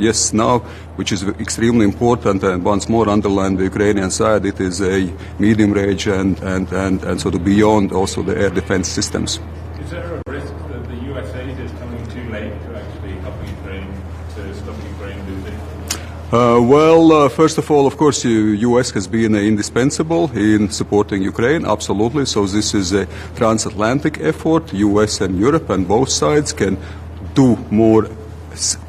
yes, now, which is extremely important, and once more underline the Ukrainian side, it is a medium range and sort of beyond also the air defense systems. Is there a risk that the US aid is coming too late to actually help Ukraine, to stop Ukraine losing? First of all, of course, U.S. has been indispensable in supporting Ukraine, absolutely. So this is a transatlantic effort. U.S. and Europe and both sides can do more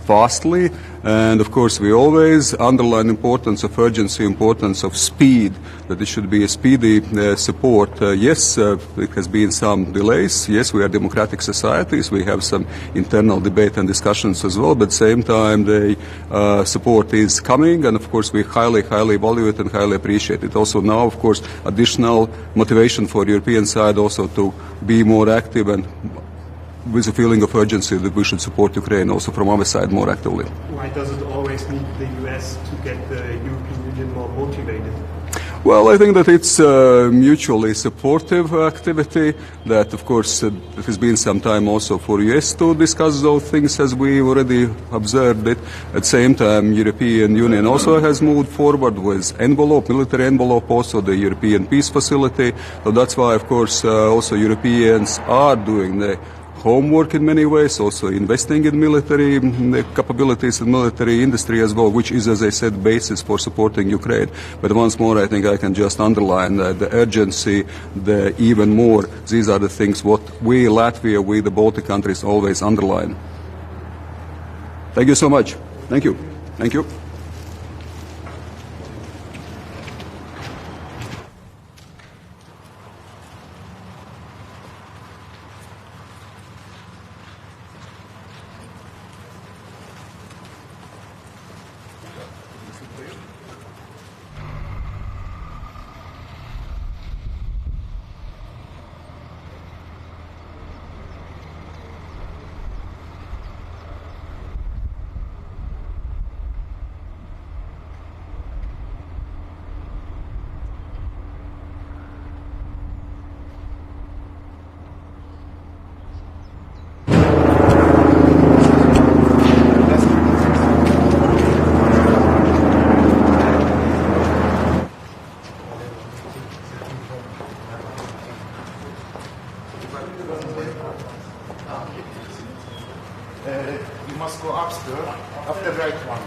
fastly. And of course, we always underline importance of urgency, importance of speed, that it should be a speedy support. Yes, there has been some delays. Yes, we are democratic societies. We have some internal debate and discussions as well. But at the same time, the support is coming. And of course, we highly evaluate and highly appreciate it. Also now, of course, additional motivation for European side also to be more active and with a feeling of urgency that we should support Ukraine also from our side more actively. Why does it always need the US to get the European Union more motivated? Well, I think that it's a mutually supportive activity, that of course it has been some time also for US to discuss those things as we already observed it. At the same time, European Union also has moved forward with military envelope, also the European Peace Facility. So that's why, of course, also Europeans are doing the homework in many ways, also investing in military capabilities and military industry as well, which is, as I said, basis for supporting Ukraine. But once more, I think I can just underline the urgency, the even more. These are the things what we, Latvia, we, the Baltic countries, always underline. Thank you so much. Thank you. Thank you. You must go upstairs, up the right one.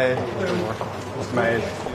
Ismail. Ismail.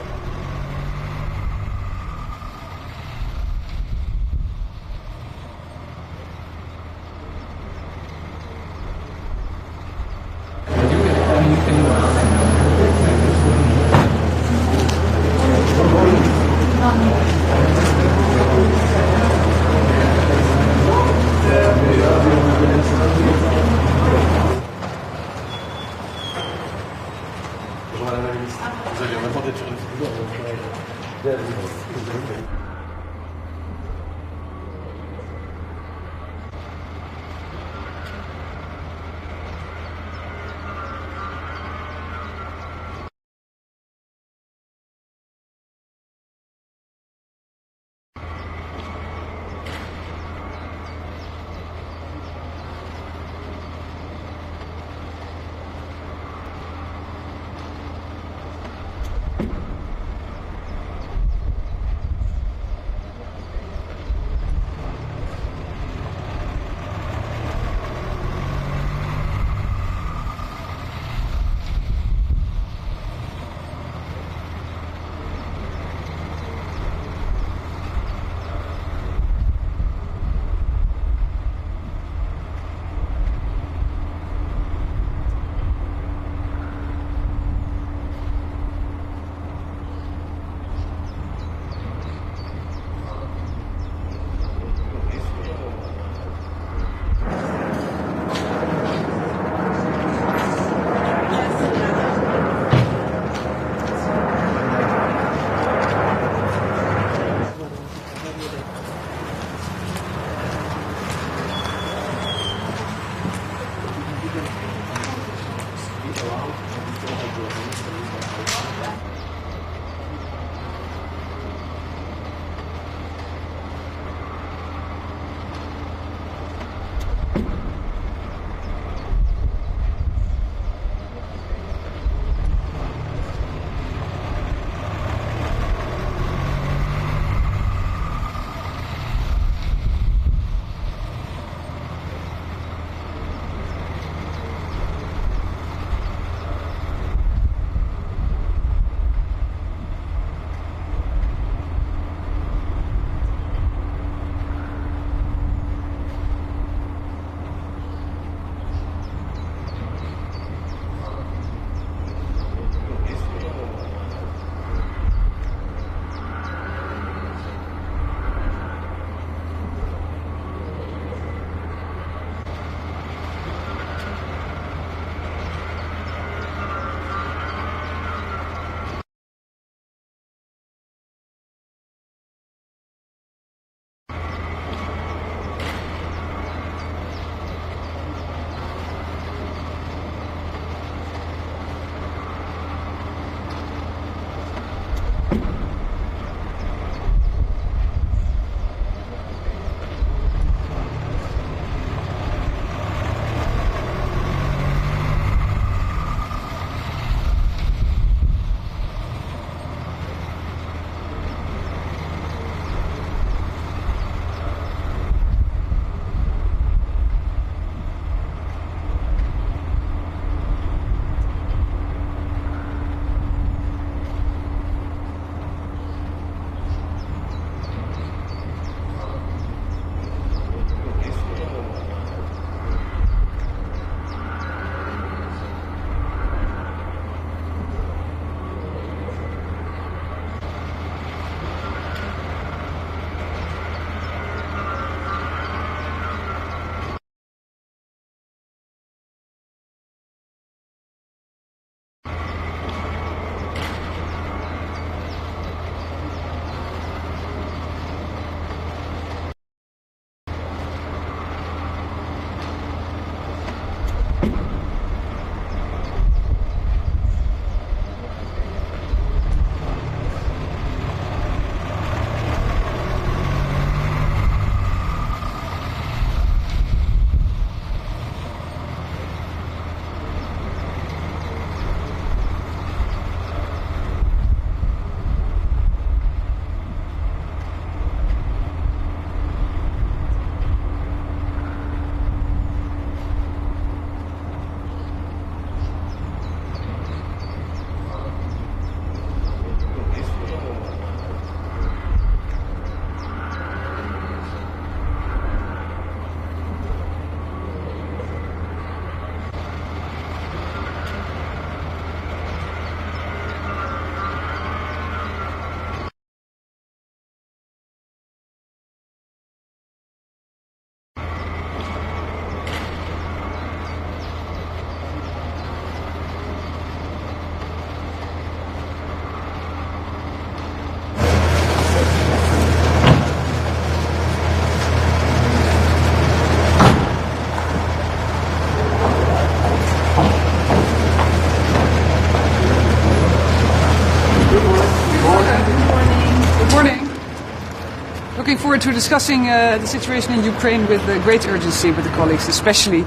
Looking forward to discussing the situation in Ukraine with great urgency with the colleagues, especially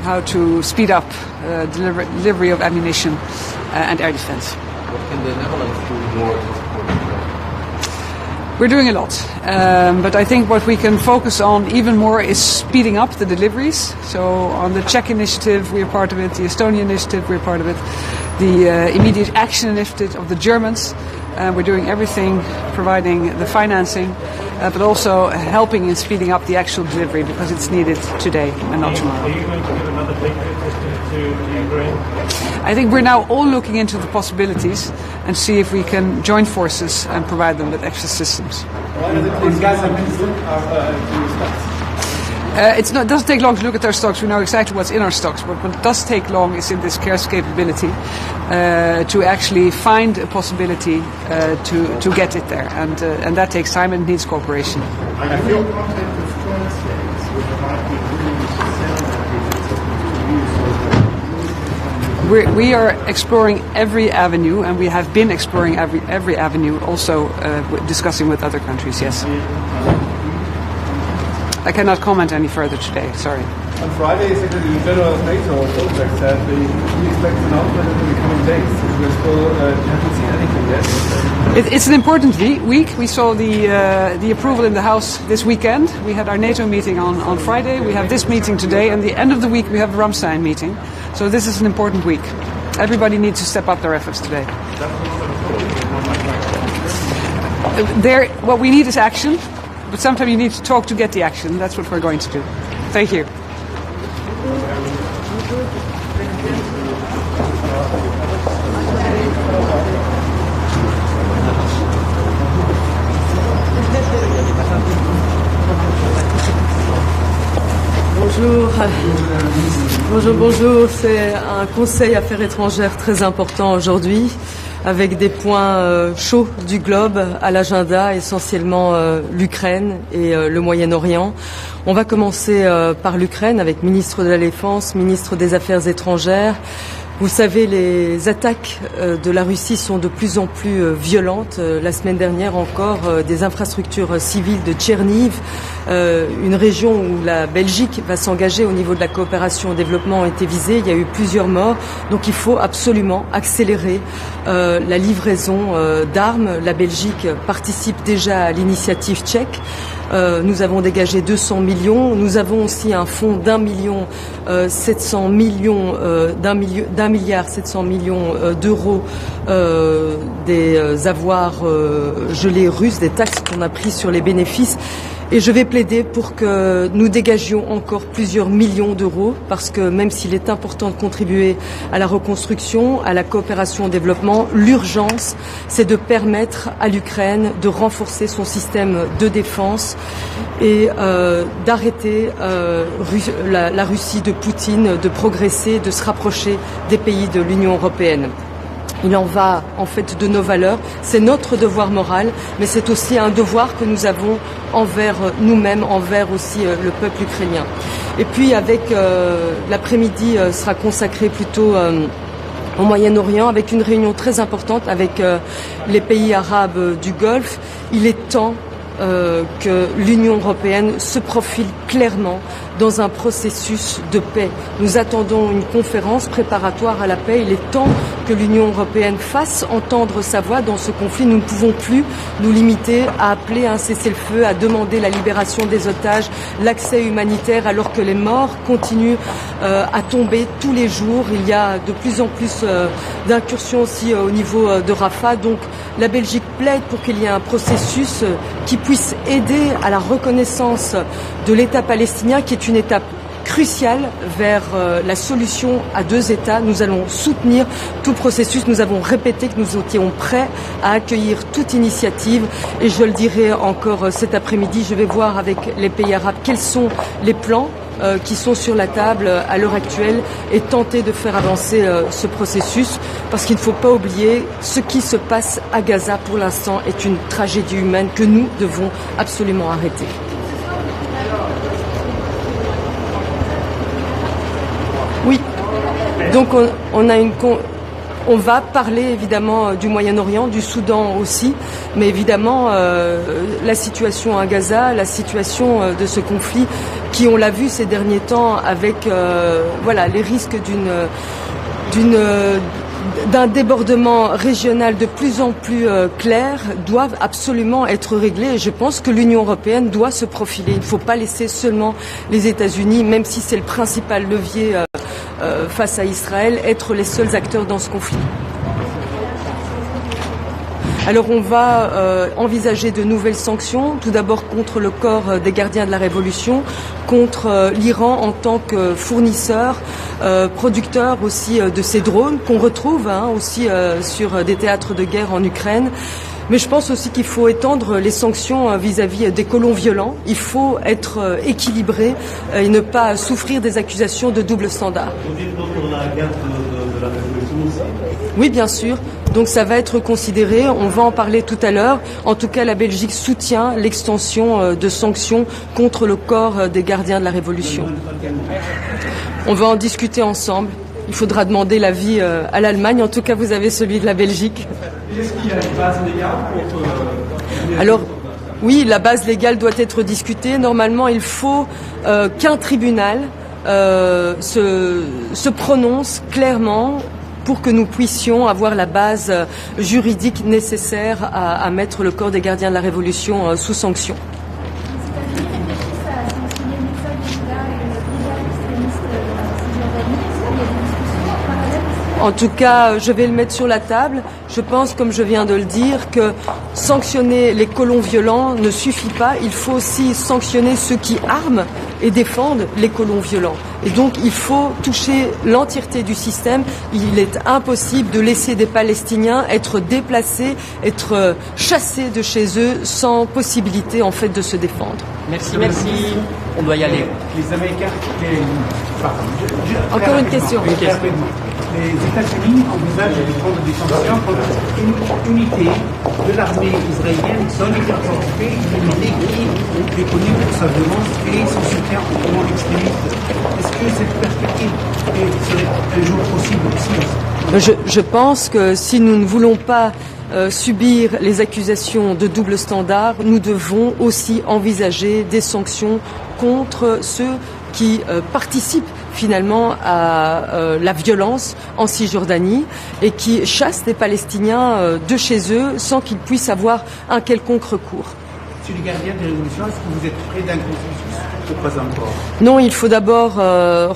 how to speed up delivery of ammunition and air defense. What can the Netherlands do more to support Ukraine? We're doing a lot, but I think what we can focus on even more is speeding up the deliveries. So on the Czech initiative, we're part of it, the Estonian initiative, we're part of it, the immediate action initiative of the Germans. We're doing everything, providing the financing, but also helping in speeding up the actual delivery because it's needed today and not tomorrow. Are you going to give another Patriot system to Ukraine? I think we're now all looking into the possibilities and see if we can join forces and provide them with extra systems. It doesn't take long to look at our stocks. We know exactly what's in our stocks. But what does take long is in this scarce capability to actually find a possibility to get it there. And that takes time and needs cooperation. I feel content of translates, which might be really to sell that We are exploring every avenue, and we have been exploring every avenue, also discussing with other countries, yes. I cannot comment any further today, sorry. On Friday, Secretary General of NATO Stoltenberg said he expects an announcement in the coming days. We're still haven't seen anything yet. It's an important week. We saw the approval in the House this weekend. We had our NATO meeting on Friday. We have this meeting today, and the end of the week we have the Ramstein meeting. So this is an important week. Everybody needs to step up their efforts today. What we need is action, but sometimes you need to talk to get the action. That's what we're going to do. Thank you. Bonjour. C'est un Conseil Affaires étrangères très important aujourd'hui, avec des points chauds du globe à l'agenda, essentiellement l'Ukraine et le Moyen-Orient. On va commencer par l'Ukraine avec ministre de la Défense, ministre des Affaires étrangères. Vous savez, les attaques de la Russie sont de plus en plus violentes. La semaine dernière encore, des infrastructures civiles de Tcherniv, une région où la Belgique va s'engager au niveau de la coopération au développement, ont été visées. Il y a eu plusieurs morts. Donc il faut absolument accélérer la livraison d'armes. La Belgique participe déjà à l'initiative tchèque. Nous avons dégagé 200 millions. Nous avons aussi un fonds d'un milliard 700 millions d'euros des avoirs gelés russes, des taxes qu'on a prises sur les bénéfices. Et je vais plaider pour que nous dégagions encore plusieurs millions d'euros, parce que même s'il est important de contribuer à la reconstruction, à la coopération au développement, l'urgence, c'est de permettre à l'Ukraine de renforcer son système de défense et d'arrêter la Russie de Poutine, de progresser, de se rapprocher des pays de l'Union européenne. Il en va en fait de nos valeurs, c'est notre devoir moral, mais c'est aussi un devoir que nous avons envers nous-mêmes, envers aussi le peuple ukrainien. Et puis avec l'après-midi sera consacré plutôt au Moyen-Orient, avec une réunion très importante avec les pays arabes du Golfe. Il est temps que l'Union européenne se profile clairement dans un processus de paix. Nous attendons une conférence préparatoire à la paix. Il est temps que l'Union européenne fasse entendre sa voix dans ce conflit. Nous ne pouvons plus nous limiter à appeler à un cessez-le-feu, à demander la libération des otages, l'accès humanitaire, alors que les morts continuent à tomber tous les jours. Il y a de plus en plus d'incursions aussi au niveau de Rafah. Donc la Belgique plaide pour qu'il y ait un processus qui puisse aider à la reconnaissance de l'État palestinien, qui est une étape cruciale vers la solution à deux États. Nous allons soutenir tout processus. Nous avons répété que nous étions prêts à accueillir toute initiative. Et je le dirai encore cet après-midi, je vais voir avec les pays arabes quels sont les plans qui sont sur la table à l'heure actuelle et tenter de faire avancer ce processus, parce qu'il ne faut pas oublier ce qui se passe à Gaza pour l'instant est une tragédie humaine que nous devons absolument arrêter. Oui, donc on a On va parler évidemment du Moyen-Orient, du Soudan aussi, mais évidemment la situation à Gaza, la situation de ce conflit qui, on l'a vu ces derniers temps avec les risques d'un débordement régional de plus en plus clair, doivent absolument être réglés. Et je pense que l'Union européenne doit se profiler. Il ne faut pas laisser seulement les États-Unis, même si c'est le principal levier face à Israël, être les seuls acteurs dans ce conflit. Alors on va envisager de nouvelles sanctions, tout d'abord contre le corps des gardiens de la Révolution, contre l'Iran en tant que fournisseur, producteur aussi de ces drones qu'on retrouve aussi sur des théâtres de guerre en Ukraine. Mais je pense aussi qu'il faut étendre les sanctions vis-à-vis des colons violents. Il faut être équilibré et ne pas souffrir des accusations de double standard. Oui, bien sûr. Donc ça va être considéré, on va en parler tout à l'heure. En tout cas, la Belgique soutient l'extension de sanctions contre le corps des gardiens de la Révolution. On va en discuter ensemble. Il faudra demander l'avis à l'Allemagne. En tout cas, vous avez celui de la Belgique. Est-ce qu'il y a une base légale pour... Alors, oui, la base légale doit être discutée. Normalement, il faut qu'un tribunal se prononce clairement pour que nous puissions avoir la base juridique nécessaire à mettre le corps des gardiens de la Révolution sous sanction. En tout cas, je vais le mettre sur la table. Je pense, comme je viens de le dire, que sanctionner les colons violents ne suffit pas. Il faut aussi sanctionner ceux qui arment et défendent les colons violents. Et donc, il faut toucher l'entièreté du système. Il est impossible de laisser des Palestiniens être déplacés, être chassés de chez eux sans possibilité, en fait, de se défendre. Merci, merci. On doit y aller. Les Américains... Encore une question. Les États-Unis envisagent de prendre des sanctions contre une unité de l'armée israélienne, solidaire constituée, une unité qui est connue pour sa violence et son soutien au mouvement extrémiste. Est-ce que cette perspective serait un jour possible aussi? Je pense que si nous ne voulons pas subir les accusations de double standard, nous devons aussi envisager des sanctions contre ceux qui participent finalement à la violence en Cisjordanie et qui chassent des Palestiniens de chez eux sans qu'ils puissent avoir un quelconque recours. Sur les gardiens de la Révolution, est-ce que vous êtes près d'un consensus ou pas encore? Non, il faut d'abord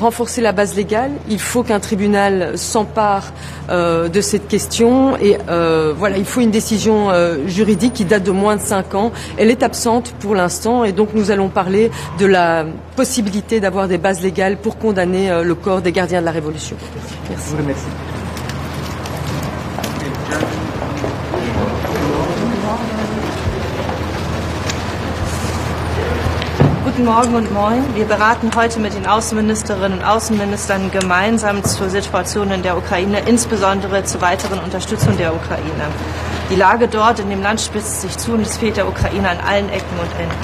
renforcer la base légale. Il faut qu'un tribunal s'empare de cette question et il faut une décision juridique qui date de moins de 5 ans. Elle est absente pour l'instant et donc nous allons parler de la possibilité d'avoir des bases légales pour condamner le corps des gardiens de la Révolution. Merci. Je vous remercie. Guten Morgen und Moin. Wir beraten heute mit den Außenministerinnen und Außenministern gemeinsam zur Situation in der Ukraine, insbesondere zur weiteren Unterstützung der Ukraine. Die Lage dort in dem Land spitzt sich zu und es fehlt der Ukraine an allen Ecken und Enden.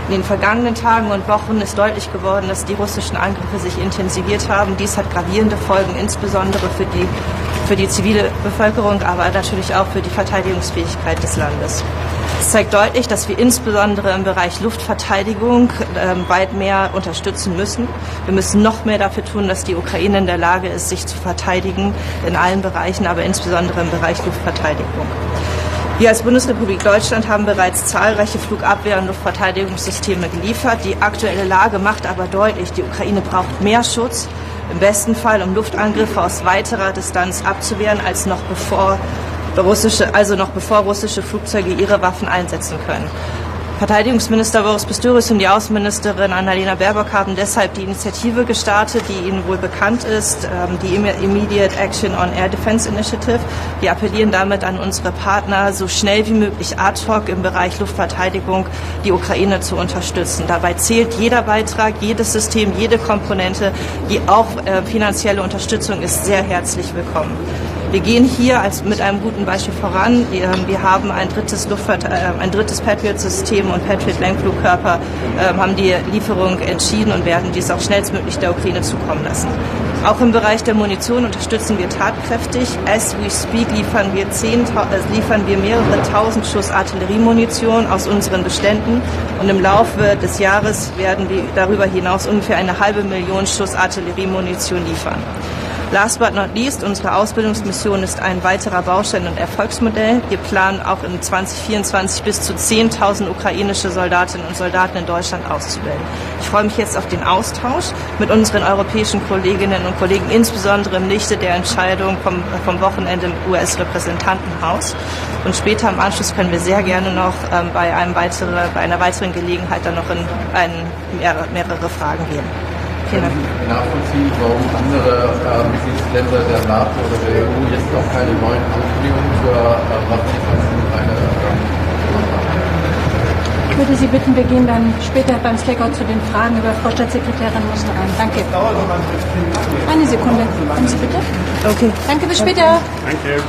In den vergangenen Tagen und Wochen ist deutlich geworden, dass die russischen Angriffe sich intensiviert haben. Dies hat gravierende Folgen, insbesondere für die zivile Bevölkerung, aber natürlich auch für die Verteidigungsfähigkeit des Landes. Es zeigt deutlich, dass wir insbesondere im Bereich Luftverteidigung weit mehr unterstützen müssen. Wir müssen noch mehr dafür tun, dass die Ukraine in der Lage ist, sich zu verteidigen in allen Bereichen, aber insbesondere im Bereich Luftverteidigung. Wir als Bundesrepublik Deutschland haben bereits zahlreiche Flugabwehr- und Luftverteidigungssysteme geliefert. Die aktuelle Lage macht aber deutlich, die Ukraine braucht mehr Schutz, im besten Fall um Luftangriffe aus weiterer Distanz abzuwehren, als noch bevor russische Flugzeuge ihre Waffen einsetzen können. Verteidigungsminister Boris Pistorius und die Außenministerin Annalena Baerbock haben deshalb die Initiative gestartet, die Ihnen wohl bekannt ist, die Immediate Action on Air Defense Initiative. Wir appellieren damit an unsere Partner, so schnell wie möglich ad hoc im Bereich Luftverteidigung die Ukraine zu unterstützen. Dabei zählt jeder Beitrag, jedes System, jede Komponente, die auch finanzielle Unterstützung ist sehr herzlich willkommen. Wir gehen hier mit einem guten Beispiel voran. Wir haben ein drittes Patriot-System und Patriot-Lenkflugkörper, haben die Lieferung entschieden und werden dies auch schnellstmöglich der Ukraine zukommen lassen. Auch im Bereich der Munition unterstützen wir tatkräftig. As we speak liefern wir mehrere tausend Schuss Artilleriemunition aus unseren Beständen und im Laufe des Jahres werden wir darüber hinaus ungefähr 500.000 Schuss Artilleriemunition liefern. Last but not least, unsere Ausbildungsmission ist ein weiterer Baustein und Erfolgsmodell. Wir planen auch in 2024 bis zu 10.000 ukrainische Soldatinnen und Soldaten in Deutschland auszubilden. Ich freue mich jetzt auf den Austausch mit unseren europäischen Kolleginnen und Kollegen, insbesondere im Lichte der Entscheidung vom Wochenende im US-Repräsentantenhaus. Und später im Anschluss können wir sehr gerne noch bei einer weiteren Gelegenheit dann noch in mehrere Fragen gehen. Nachvollziehen, warum andere Mitgliedsländer der NATO oder der EU jetzt noch keine neuen Ankündigungen zur Waffenlieferung in Ukraine Ich würde Sie bitten, wir gehen dann später beim Slackout zu den Fragen über Frau Staatssekretärin Muster rein. Danke. Eine Sekunde. Kommen Sie bitte. Okay. Danke, bis später. Danke.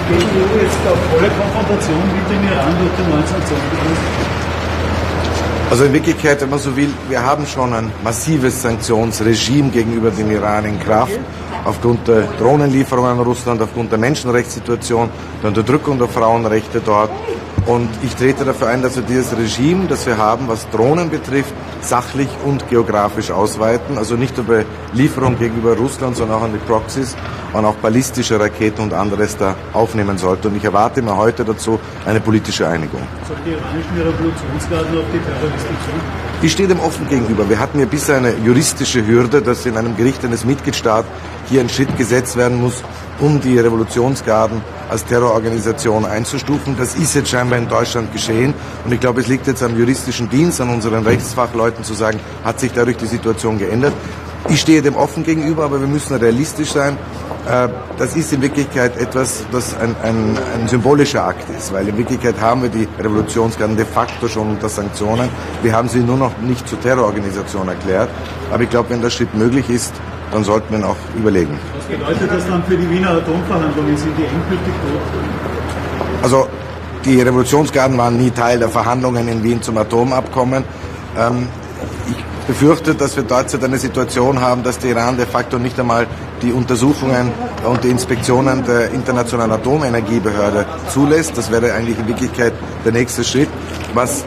Geht die EU jetzt auf volle Konfrontation mit dem Iran durch den neuen Sanktionsbeschluss? Also in Wirklichkeit, wenn man so will, wir haben schon ein massives Sanktionsregime gegenüber dem Iran in Kraft, aufgrund der Drohnenlieferungen an Russland, aufgrund der Menschenrechtssituation, der Unterdrückung der Frauenrechte dort. Und ich trete dafür ein, dass wir dieses Regime, das wir haben, was Drohnen betrifft, sachlich und geografisch ausweiten. Also nicht nur bei Lieferung gegenüber Russland, sondern auch an die Proxys und auch ballistische Raketen und anderes da aufnehmen sollte. Und ich erwarte mir heute dazu eine politische Einigung. Soll die iranischen Revolutionsgarden auf die Terroristen zu? Ich stehe dem offen gegenüber. Wir hatten ja bisher eine juristische Hürde, dass in einem Gericht eines Mitgliedstaats hier ein Schritt gesetzt werden muss, um die Revolutionsgarden als Terrororganisation einzustufen. Das ist jetzt scheinbar in Deutschland geschehen. Und ich glaube, es liegt jetzt am juristischen Dienst, an unseren Rechtsfachleuten zu sagen, hat sich dadurch die Situation geändert. Ich stehe dem offen gegenüber, aber wir müssen realistisch sein. Das ist in Wirklichkeit etwas, das ein symbolischer Akt ist, weil in Wirklichkeit haben wir die Revolutionsgarden de facto schon unter Sanktionen. Wir haben sie nur noch nicht zur Terrororganisation erklärt. Aber ich glaube, wenn der Schritt möglich ist, dann sollten wir ihn auch überlegen. Was bedeutet das dann für die Wiener Atomverhandlungen? Sind die endgültig tot? Also die Revolutionsgarden waren nie Teil der Verhandlungen in Wien zum Atomabkommen. Ich befürchte, dass wir derzeit eine Situation haben, dass der Iran de facto nicht einmal die Untersuchungen und die Inspektionen der Internationalen Atomenergiebehörde zulässt. Das wäre eigentlich in Wirklichkeit der nächste Schritt. Was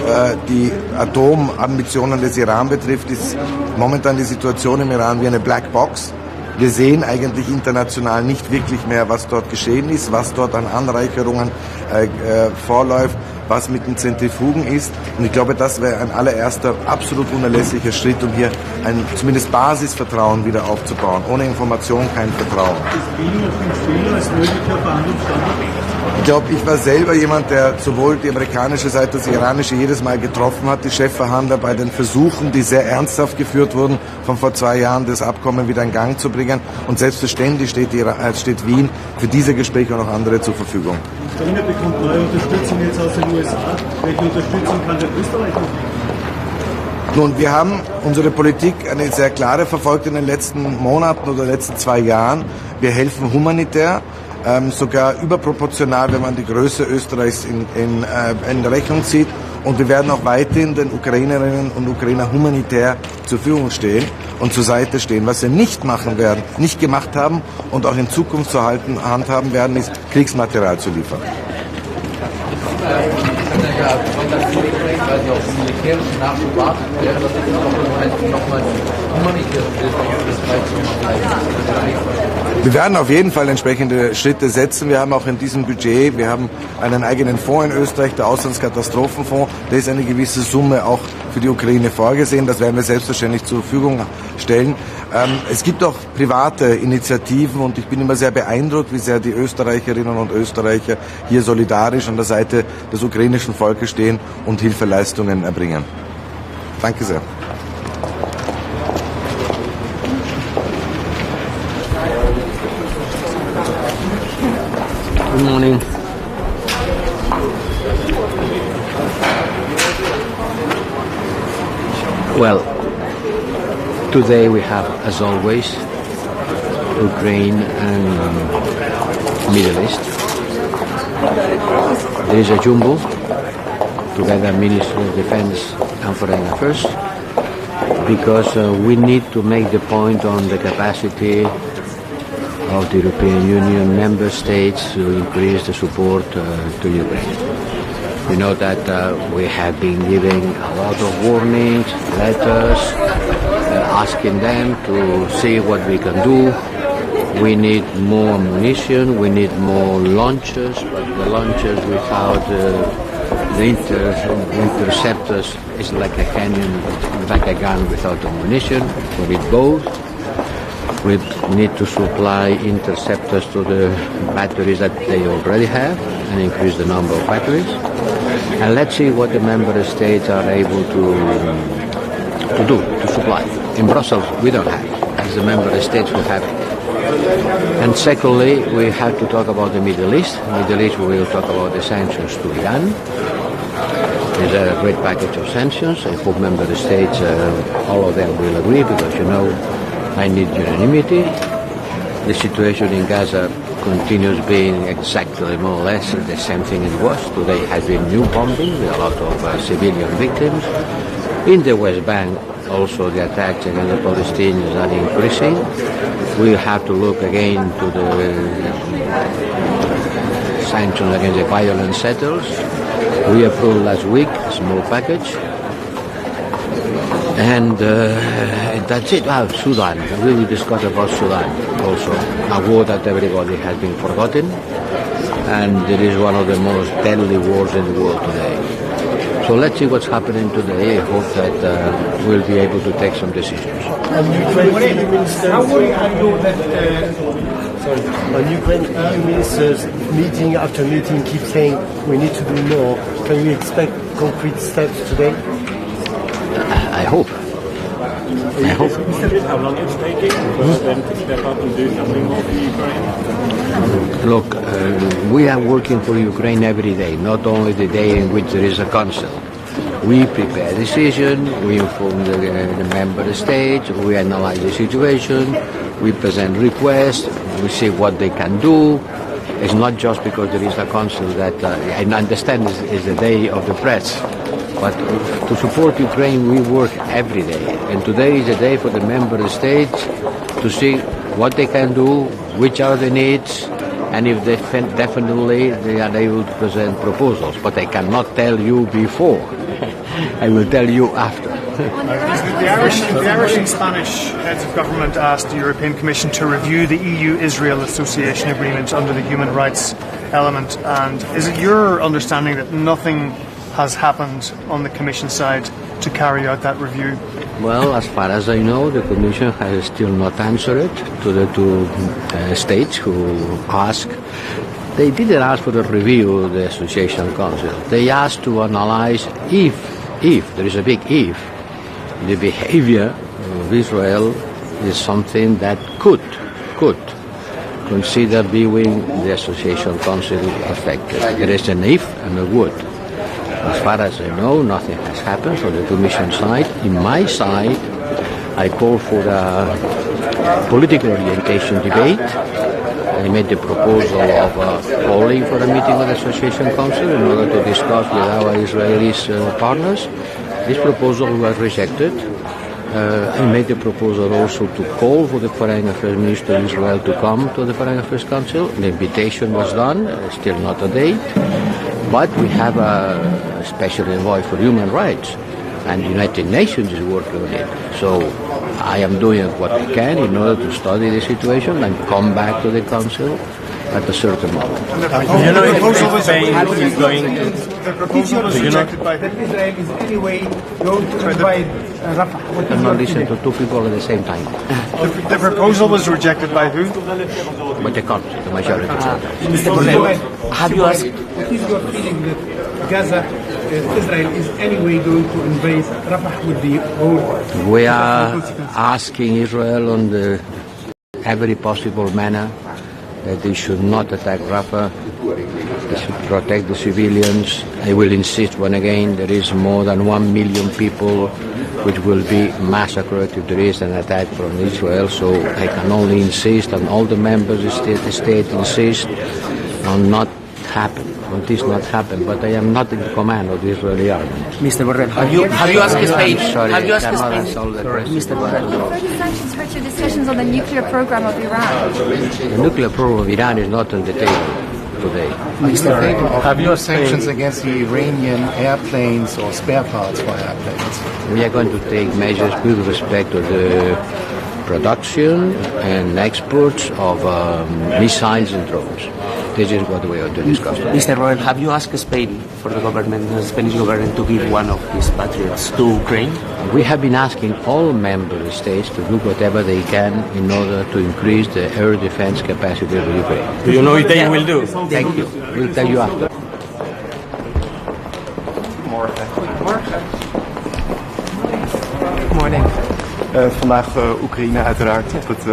die Atomambitionen des Iran betrifft, ist momentan die Situation im Iran wie eine Blackbox. Wir sehen eigentlich international nicht wirklich mehr, was dort geschehen ist, was dort an Anreicherungen vorläuft, was mit den Zentrifugen ist. Und ich glaube, das wäre ein allererster, absolut unerlässlicher Schritt, um hier ein zumindest Basisvertrauen wieder aufzubauen. Ohne Information kein Vertrauen. Ist Wien noch im Spiel als möglicher Verhandlungsstandort? Ich glaube, ich war selber jemand, der sowohl die amerikanische Seite als die iranische jedes Mal getroffen hat, die Chefverhandler bei den Versuchen, die sehr ernsthaft geführt wurden, von vor 2 Jahren das Abkommen wieder in Gang zu bringen. Und selbstverständlich steht Wien für diese Gespräche und auch andere zur Verfügung. Die Ukraine bekommt neue Unterstützung jetzt aus den USA. Welche Unterstützung kann der Österreich noch bieten? Nun, wir haben unsere Politik eine sehr klare verfolgt in den letzten Monaten oder letzten 2 Jahren. Wir helfen humanitär. Sogar überproportional, wenn man die Größe Österreichs in Rechnung zieht. Und wir werden auch weiterhin den Ukrainerinnen und Ukrainern humanitär zur Verfügung stehen und zur Seite stehen. Was wir nicht machen werden, nicht gemacht haben und auch in Zukunft zu handhaben werden, ist Kriegsmaterial zu liefern. Weil sie auf militärischen Nachschub warten, wäre das jetzt auch nochmal humanitäre Hilfe. Wir werden auf jeden Fall entsprechende Schritte setzen. Wir haben auch in diesem Budget, wir haben einen eigenen Fonds in Österreich, der Auslandskatastrophenfonds. Da ist eine gewisse Summe auch für die Ukraine vorgesehen. Das werden wir selbstverständlich zur Verfügung stellen. Es gibt auch private Initiativen und ich bin immer sehr beeindruckt, wie sehr die Österreicherinnen und Österreicher hier solidarisch an der Seite des ukrainischen Volkes stehen und Hilfeleistungen erbringen. Danke sehr. Good morning. Well, today we have, as always, Ukraine and Middle East. There is a jumbo, together Minister of Defense and Foreign Affairs, because we need to make the point on the capacity of the European Union member states to increase the support to Ukraine. We know that we have been giving a lot of warnings, letters, asking them to see what we can do. We need more ammunition, we need more launchers, but the launchers without the interceptors is like a cannon, like a gun without ammunition. We need both. We need to supply interceptors to the batteries that they already have and increase the number of batteries. And let's see what the member states are able to do, to supply. In Brussels, we don't have it. As the member states will have it. And secondly, we have to talk about the Middle East. In the Middle East, we will talk about the sanctions to Iran. There's a great package of sanctions. I hope member states, all of them will agree, because, you know, I need unanimity. The situation in Gaza continues being exactly more or less the same thing it was. Today has been new bombing with a lot of civilian victims. In the West Bank, also the attacks against the Palestinians are increasing. We have to look again to the sanctions against the violent settlers. We approved last week a small package. And that's it. Sudan. We will discuss about Sudan also. A war that everybody has been forgotten. And it is one of the most deadly wars in the world today. So let's see what's happening today. I hope that we'll be able to take some decisions. Ukraine EU ministers, meeting after meeting, keep saying we need to do more. Can we expect concrete steps today? I hope. I hope. How long it's taking for them to step up and do something more for Ukraine? Look, we are working for Ukraine every day, not only the day in which there is a council. We prepare a decision, we inform the member states, we analyze the situation, we present requests, we see what they can do. It's not just because there is a council that I understand is the day of the press. But to support Ukraine, we work every day. And today is a day for the member states to see what they can do, which are the needs, and if they definitely they are able to present proposals. But I cannot tell you before. I will tell you after. The Irish and Spanish heads of government asked the European Commission to review the EU-Israel Association Agreement under the human rights element. And is it your understanding that nothing has happened on the Commission side to carry out that review? Well, as far as I know, the Commission has still not answered to the two states who asked. They didn't ask for a review of the Association Council. They asked to analyze if there is a big if, the behavior of Israel is something that could consider being the Association Council affected. There is an if and a would. As far as I know, nothing has happened from the Commission side. In my side, I call for a political orientation debate. I made the proposal of calling for a meeting of the Association Council in order to discuss with our Israeli partners. This proposal was rejected. I made the proposal also to call for the Foreign Affairs Minister of Israel to come to the Foreign Affairs Council. The invitation was done, still not a date. But we have a special envoy for human rights, and the United Nations is working on it. So I am doing what I can in order to study the situation and come back to the Council at a certain moment. You know, if Spain is going to... The proposal was rejected by... That Israel is anyway going to invade Rafah. I'm not listening to two people at the same time. The proposal was rejected by who? By the Council, the majority. Mr. Condemn, have you asked... What is your feeling that Gaza, Israel is anyway going to invade Rafah with the whole... We are asking Israel on every possible manner that they should not attack Rafah to protect the civilians. I will insist once again, there is more than 1 million people which will be massacred if there is an attack from Israel. So I can only insist, and all the members of the state insist on not happen. On this not happen, but I am not in the command of the Israeli army. Mr. Borrell, have you asked Spain? Sorry, Have you asked cannot Spain? answer the question. Mr. Borrell. Further sanctions hurt your discussions on the nuclear program of Iran. The nuclear program of Iran is not on the table today. Have you sanctions against the Iranian airplanes or spare parts for airplanes? We are going to take measures with respect to the production and exports of missiles and drones. This is what we are to discuss. Mr. Borrell, have you asked Spain for the government, the Spanish government, to give one of these Patriots to Ukraine? We have been asking all member states to do whatever they can in order to increase the air defense capacity of Ukraine. Do you know what they will do? Thank you. We'll tell you after. Morning. Vandaag Oekraïne uiteraard op het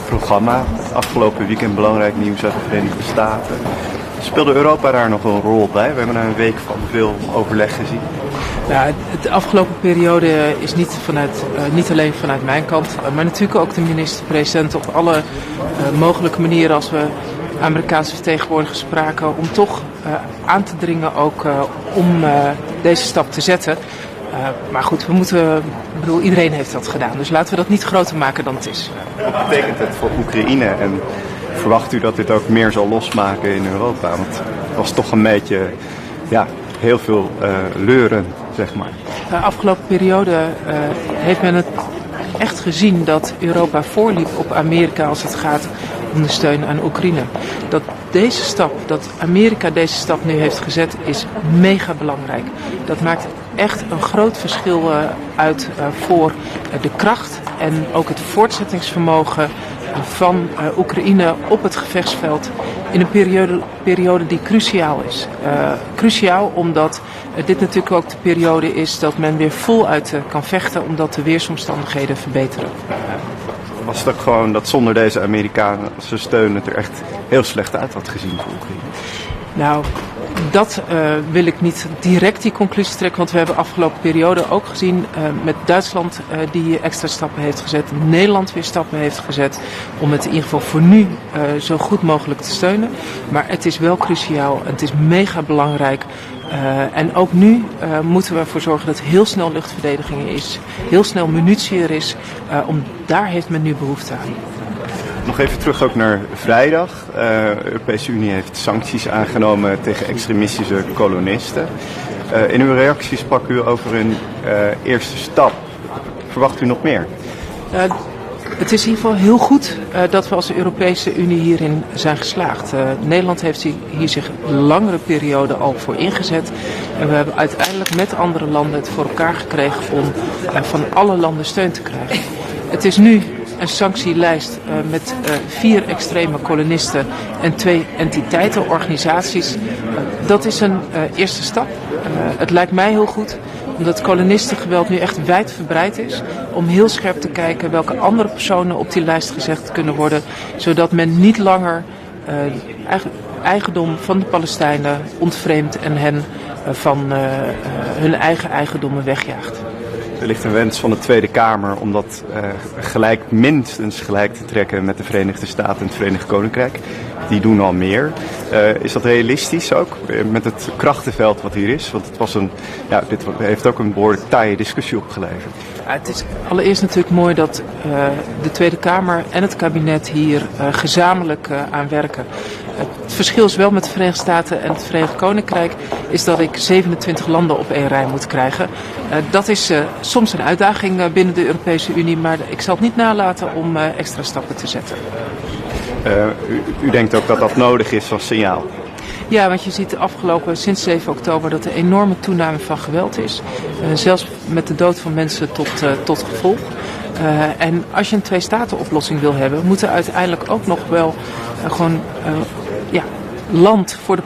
programma. Afgelopen weekend belangrijk nieuws uit de Verenigde Staten. Speelde Europa daar nog een rol bij? We hebben een week van veel overleg gezien. Nou, de afgelopen periode is niet alleen vanuit mijn kant, maar natuurlijk ook de minister-president op alle mogelijke manieren als we Amerikaanse vertegenwoordigers spraken om toch aan te dringen ook om deze stap te zetten. Maar goed, iedereen heeft dat gedaan. Dus laten we dat niet groter maken dan het is. Wat betekent het voor Oekraïne en verwacht u dat dit ook meer zal losmaken in Europa? Want het was toch een beetje, heel veel leuren, zeg maar. De afgelopen periode heeft men het echt gezien dat Europa voorliep op Amerika als het gaat om de steun aan Oekraïne. Dat Amerika deze stap nu heeft gezet is mega belangrijk. Dat maakt echt een groot verschil uit voor de kracht en ook het voortzettingsvermogen van Oekraïne op het gevechtsveld in een periode die cruciaal is. Cruciaal omdat dit natuurlijk ook de periode is dat men weer voluit kan vechten omdat de weersomstandigheden verbeteren. Was het ook gewoon dat zonder deze Amerikaanse steun het er echt heel slecht uit had gezien voor Oekraïne? Nou, dat wil ik niet direct die conclusie trekken, want we hebben afgelopen periode ook gezien met Duitsland die extra stappen heeft gezet, Nederland weer stappen heeft gezet om het in ieder geval voor nu zo goed mogelijk te steunen. Maar het is wel cruciaal en het is mega belangrijk. En ook nu moeten we ervoor zorgen dat heel snel luchtverdediging is, heel snel munitie er is. Daar heeft men nu behoefte aan. Nog even terug ook naar vrijdag. De Europese Unie heeft sancties aangenomen tegen extremistische kolonisten. In uw reactie sprak u over een eerste stap. Verwacht u nog meer? Het is in ieder geval heel goed dat we als Europese Unie hierin zijn geslaagd. Nederland heeft hier zich een langere periode al voor ingezet. En we hebben uiteindelijk met andere landen het voor elkaar gekregen om van alle landen steun te krijgen. Het is nu een sanctielijst met 4 extreme kolonisten en 2 entiteiten, organisaties. Dat is een eerste stap. Het lijkt mij heel goed, omdat kolonistengeweld nu echt wijdverbreid is, om heel scherp te kijken welke andere personen op die lijst gezet kunnen worden, zodat men niet langer eigendom van de Palestijnen ontvreemdt en hen van hun eigen eigendommen wegjaagt. Er ligt een wens van de Tweede Kamer om dat minstens gelijk te trekken met de Verenigde Staten en het Verenigd Koninkrijk. Die doen al meer. Is dat realistisch ook, met het krachtenveld wat hier is? Want dit heeft ook een behoorlijk taaie discussie opgeleverd. Ja, het is allereerst natuurlijk mooi dat de Tweede Kamer en het kabinet hier gezamenlijk aan werken. Het verschil is wel met de Verenigde Staten en het Verenigd Koninkrijk is dat ik 27 landen op één rij moet krijgen. Dat is soms een uitdaging binnen de Europese Unie, maar ik zal het niet nalaten om extra stappen te zetten. U denkt ook dat dat nodig is als signaal? Ja, want je ziet sinds 7 oktober dat er een enorme toename van geweld is. Zelfs met de dood van mensen tot gevolg. En als je een twee-staten-oplossing wil hebben, moet er uiteindelijk ook nog wel land voor de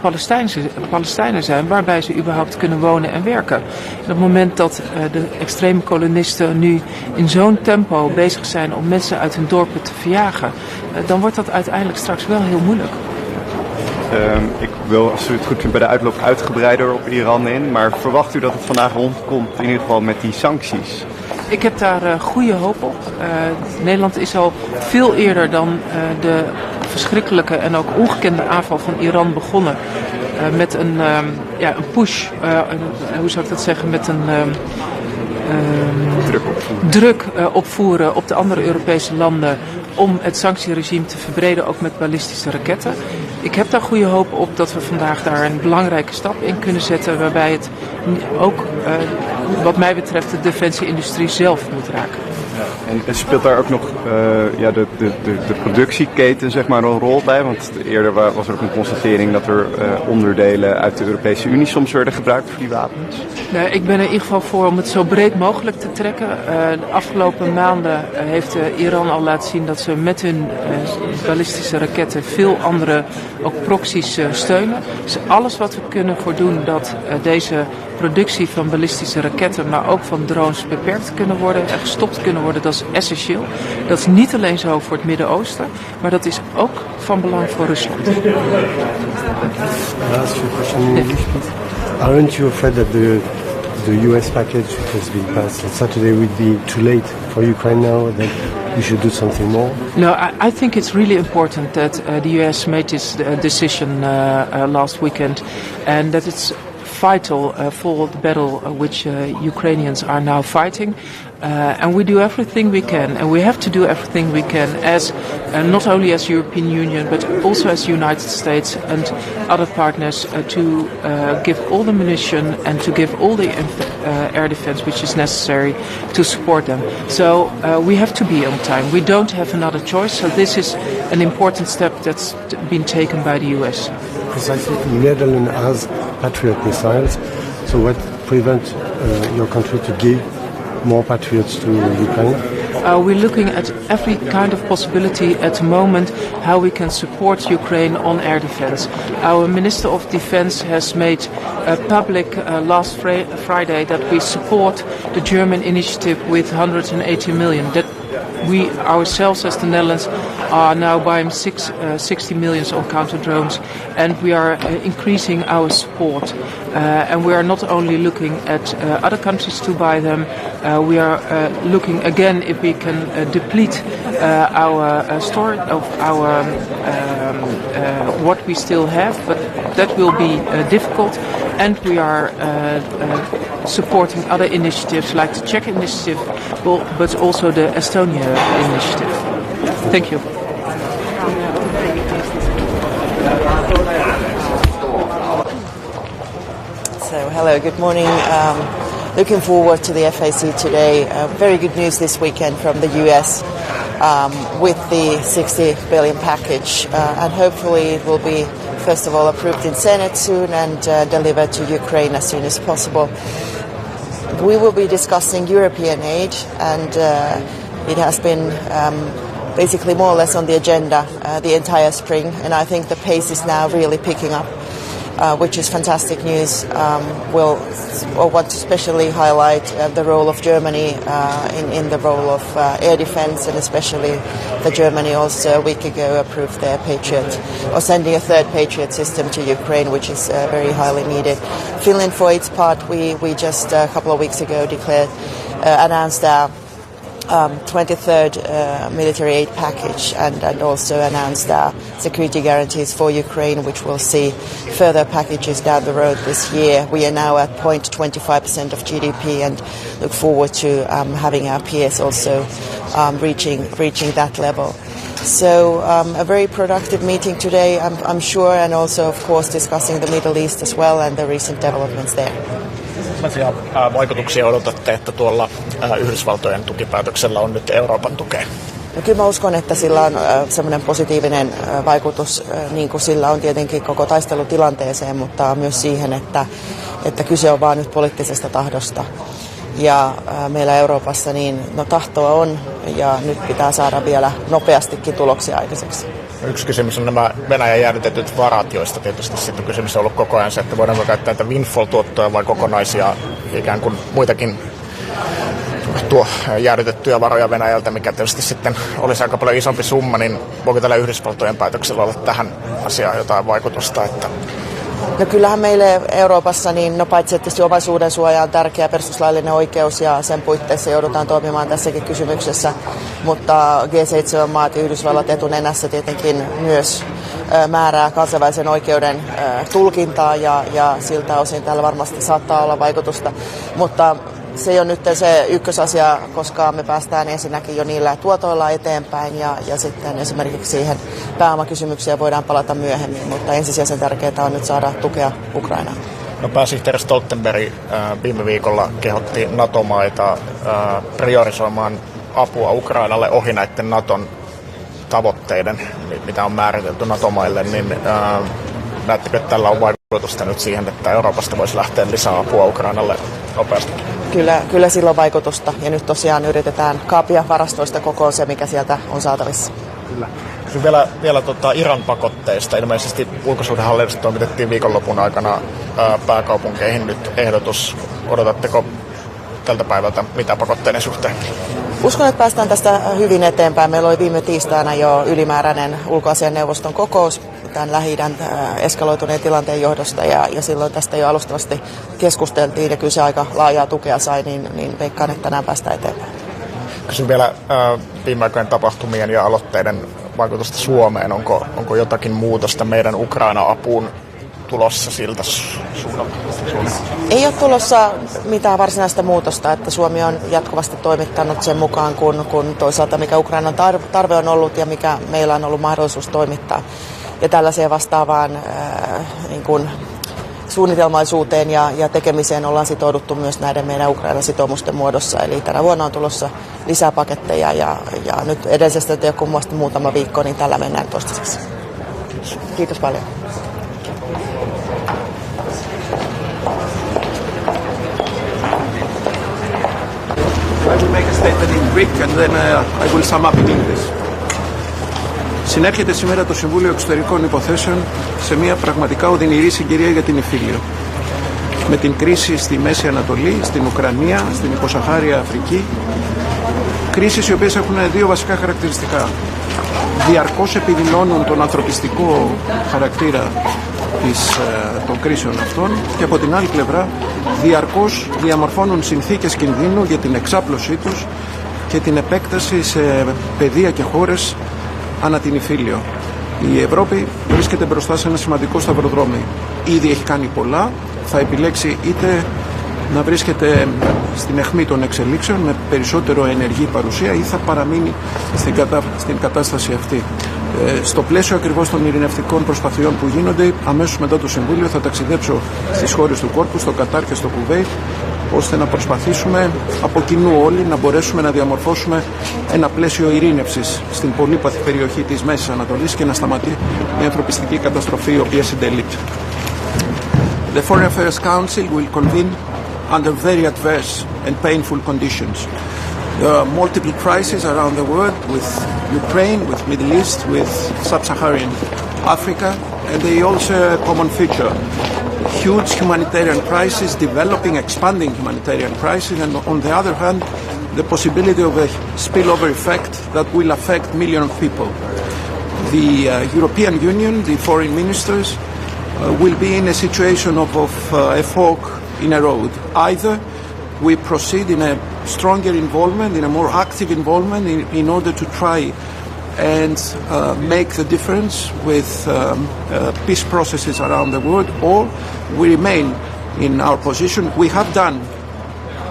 Palestijnen zijn, waarbij ze überhaupt kunnen wonen en werken. En op het moment dat de extreme kolonisten nu in zo'n tempo bezig zijn om mensen uit hun dorpen te verjagen, dan wordt dat uiteindelijk straks wel heel moeilijk. Ik wil, als u het goed vindt, bij de uitloop uitgebreider op Iran in. Maar verwacht u dat het vandaag rondkomt, in ieder geval met die sancties? Ik heb daar goede hoop op. Nederland is al veel eerder dan de verschrikkelijke en ook ongekende aanval van Iran begonnen. Met een push, hoe zou ik dat zeggen, met een druk opvoeren op de andere Europese landen om het sanctieregime te verbreden, ook met ballistische raketten. Ik heb daar goede hoop op dat we vandaag daar een belangrijke stap in kunnen zetten, waarbij het ook, wat mij betreft, de defensieindustrie zelf moet raken. En speelt daar ook nog de productieketen zeg maar een rol bij? Want eerder was er ook een constatering dat er onderdelen uit de Europese Unie soms werden gebruikt voor die wapens. Nee, ik ben er in ieder geval voor om het zo breed mogelijk te trekken. De afgelopen maanden heeft Iran al laten zien dat ze met hun ballistische raketten veel andere ook proxies steunen. Dus alles wat we kunnen voor doen dat deze productie van ballistische raketten, maar ook van drones beperkt kunnen worden en gestopt kunnen worden, dat is essentieel. Dat is niet alleen zo voor het Midden-Oosten, maar dat is ook van belang voor Rusland. Aren't you afraid that the US package which has been passed on Saturday would be too late for Ukraine now, that we should do something more? No, I think it's really important that the US made this decision last weekend, and that it's vital for the battle which Ukrainians are now fighting. And we do everything we can, and we have to do everything we can as not only as European Union but also as United States and other partners to give all the munition and to give all the air defense which is necessary to support them. So we have to be on time. We don't have another choice, so this is an important step that's been taken by the US. Precisely, the Netherlands has Patriot missiles, so what prevents your country to give more Patriots to Ukraine? We're looking at every kind of possibility at the moment how we can support Ukraine on air defense. Our Minister of Defense has made public last Friday that we support the German initiative with 180 million. That we ourselves as the Netherlands are now buying 60 million on counter drones, and we are increasing our support. And we are not only looking at other countries to buy them, we are looking again if we can deplete our store of our what we still have, but that will be difficult. And we are supporting other initiatives like the Czech initiative, but also the Estonia initiative. Thank you. So, hello, good morning. Looking forward to the FAC today. Very good news this weekend from the US with the 60 billion package, and hopefully it will be first of all approved in Senate soon and delivered to Ukraine as soon as possible. We will be discussing European aid, and it has been basically more or less on the agenda the entire spring, and I think the pace is now really picking up, which is fantastic news. We'll want to especially highlight the role of Germany in the role of air defense, and especially that Germany also a week ago approved their Patriot, or sending a third Patriot system to Ukraine, which is very highly needed. Finland, for its part, we just a couple of weeks ago announced our 23rd military aid package, and also announced our security guarantees for Ukraine, which will see further packages down the road this year. We are now at 0.25% of GDP, and look forward to having our peers also reaching that level. So a very productive meeting today, I'm sure, and also of course discussing the Middle East as well and the recent developments there. Millaisia vaikutuksia odotatte, että tuolla Yhdysvaltojen tukipäätöksellä on nyt Euroopan tukea? No, kyllä mä uskon, että sillä on semmoinen positiivinen vaikutus, niin kuin sillä on tietenkin koko taistelutilanteeseen, mutta myös siihen, että kyse on vaan nyt poliittisesta tahdosta. Ja meillä Euroopassa niin tahtoa on, ja nyt pitää saada vielä nopeastikin tuloksia aikaiseksi. Yksi kysymys on nämä Venäjän jäädytetyt varat, joista tietysti sitten kysymys on ollut koko ajan se, että voidaanko käyttää näitä windfall-tuottoja vai kokonaisia ikään kuin muitakin jäädytettyjä varoja Venäjältä, mikä tietysti sitten olisi aika paljon isompi summa, niin voiko tällä Yhdysvaltojen päätöksellä olla tähän asiaan jotain vaikutusta? Että No kyllähän meille Euroopassa, niin paitsi että omaisuuden suoja on tärkeä perustuslaillinen oikeus ja sen puitteissa joudutaan toimimaan tässäkin kysymyksessä, mutta G7-maat ja Yhdysvallat etunenässä tietenkin myös määrää kansainvälisen oikeuden tulkintaa ja siltä osin täällä varmasti saattaa olla vaikutusta, mutta se ei ole nyt se ykkösasia, koska me päästään ensinnäkin jo niillä tuotoilla eteenpäin ja sitten esimerkiksi siihen pääomakysymyksiä voidaan palata myöhemmin, mutta ensisijaisen tärkeää on nyt saada tukea Ukrainaan. No, pääsihteeri Stoltenberg viime viikolla kehotti NATO-maita priorisoimaan apua Ukrainalle ohi näiden Naton tavoitteiden, mitä on määritelty NATO-maille, niin näettekö, että tällä on vaikutusta nyt siihen, että Euroopasta voisi lähteä lisää apua Ukrainalle nopeasti? Kyllä sillä on vaikutusta ja nyt tosiaan yritetään kaapia varastoista koko se, mikä sieltä on saatavissa. Kyllä. Kysyn vielä Iran pakotteista. Ilmeisesti ulkosuhdehallinnosta toimitettiin viikonlopun aikana pääkaupunkeihin nyt ehdotus. Odotatteko tältä päivältä mitä pakotteiden suhteen? Uskon, että päästään tästä hyvin eteenpäin. Meillä oli viime tiistaina jo ylimääräinen ulkoasianneuvoston kokous tämän Lähi-idän eskaloituneen tilanteen johdosta ja silloin tästä jo alustavasti keskusteltiin ja kyllä se aika laajaa tukea sai, niin veikkaan, että tänään päästään eteenpäin. Kysyn vielä viime aikojen tapahtumien ja aloitteiden vaikutusta Suomeen. Onko jotakin muutosta meidän Ukraina-apuun tulossa siltä suunnalta? Ei ole tulossa mitään varsinaista muutosta, että Suomi on jatkuvasti toimittanut sen mukaan, kun toisaalta mikä Ukrainan tarve on ollut ja mikä meillä on ollut mahdollisuus toimittaa. Ja tällaiseen vastaavaan niin kuin suunnitelmaisuuteen ja tekemiseen ollaan sitouduttu myös näiden meidän Ukraina-sitoumusten muodossa. Eli tänä vuonna on tulossa lisää paketteja ja nyt edellisestä ei ole kummasti muutama viikko, niin tällä mennään toistaiseksi. Kiitos paljon. I will make a statement in Greek and then I will sum up in English. Συνέρχεται σήμερα το Συμβούλιο Εξωτερικών Υποθέσεων σε μια πραγματικά οδυνηρή συγκυρία για την Ιφίλιο. Με την κρίση στη Μέση Ανατολή, στην Ουκρανία, στην υποσαχάρια Αφρική, κρίσεις οι οποίες έχουν δύο βασικά χαρακτηριστικά. Διαρκώς επιδεινώνουν τον ανθρωπιστικό χαρακτήρα των κρίσεων αυτών και από την άλλη πλευρά διαρκώς διαμορφώνουν συνθήκες κινδύνου για την εξάπλωσή τους και την επέκταση σε πεδία και χώρες ανά την Ιφίλιο. Η Ευρώπη βρίσκεται μπροστά σε ένα σημαντικό σταυροδρόμι. Ήδη έχει κάνει πολλά, θα επιλέξει είτε να βρίσκεται στην αιχμή των εξελίξεων με περισσότερο ενεργή παρουσία ή θα παραμείνει στην κατάσταση αυτή. Στο πλαίσιο ακριβώς των ειρηνευτικών προσπαθειών που γίνονται, αμέσως μετά το Συμβούλιο θα ταξιδέψω στις χώρες του κόρπου, στο Κατάρ και στο Κουβέιτ, ώστε να προσπαθήσουμε από κοινού όλοι να μπορέσουμε να διαμορφώσουμε ένα πλαίσιο ειρήνευσης στην πολύπαθη περιοχή της Μέσης Ανατολής και να σταματεί μια ανθρωπιστική καταστροφή η οποία συντελείται. The Foreign Affairs Council will convene under very adverse and painful conditions. There are multiple crises around the world with Ukraine, with Middle East, with Sub-Saharan Africa, and they also have a common feature. Huge humanitarian crisis, developing, expanding humanitarian crisis, and on the other hand, the possibility of a spillover effect that will affect millions of people. The European Union, the foreign ministers, will be in a situation of a fork in a road. Either we proceed in a stronger involvement, in a more active involvement in order to try and make the difference with peace processes around the world, or we remain in our position. We have done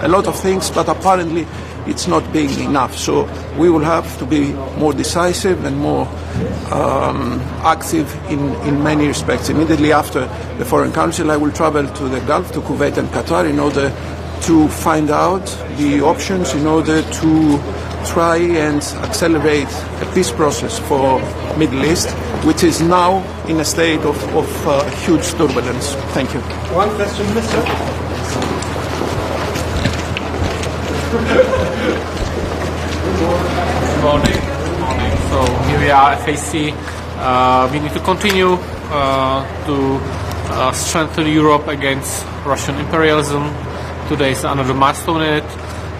a lot of things, but apparently it's not being enough. So we will have to be more decisive and more active in many respects. Immediately after the Foreign Council, I will travel to the Gulf, to Kuwait and Qatar, in order to find out the options, in order to try and accelerate a peace process for Middle East, which is now in a state of huge turbulence. Thank you. One question, Mr. Good morning. So here we are, FAC. We need to continue to strengthen Europe against Russian imperialism. Today is another milestone in it.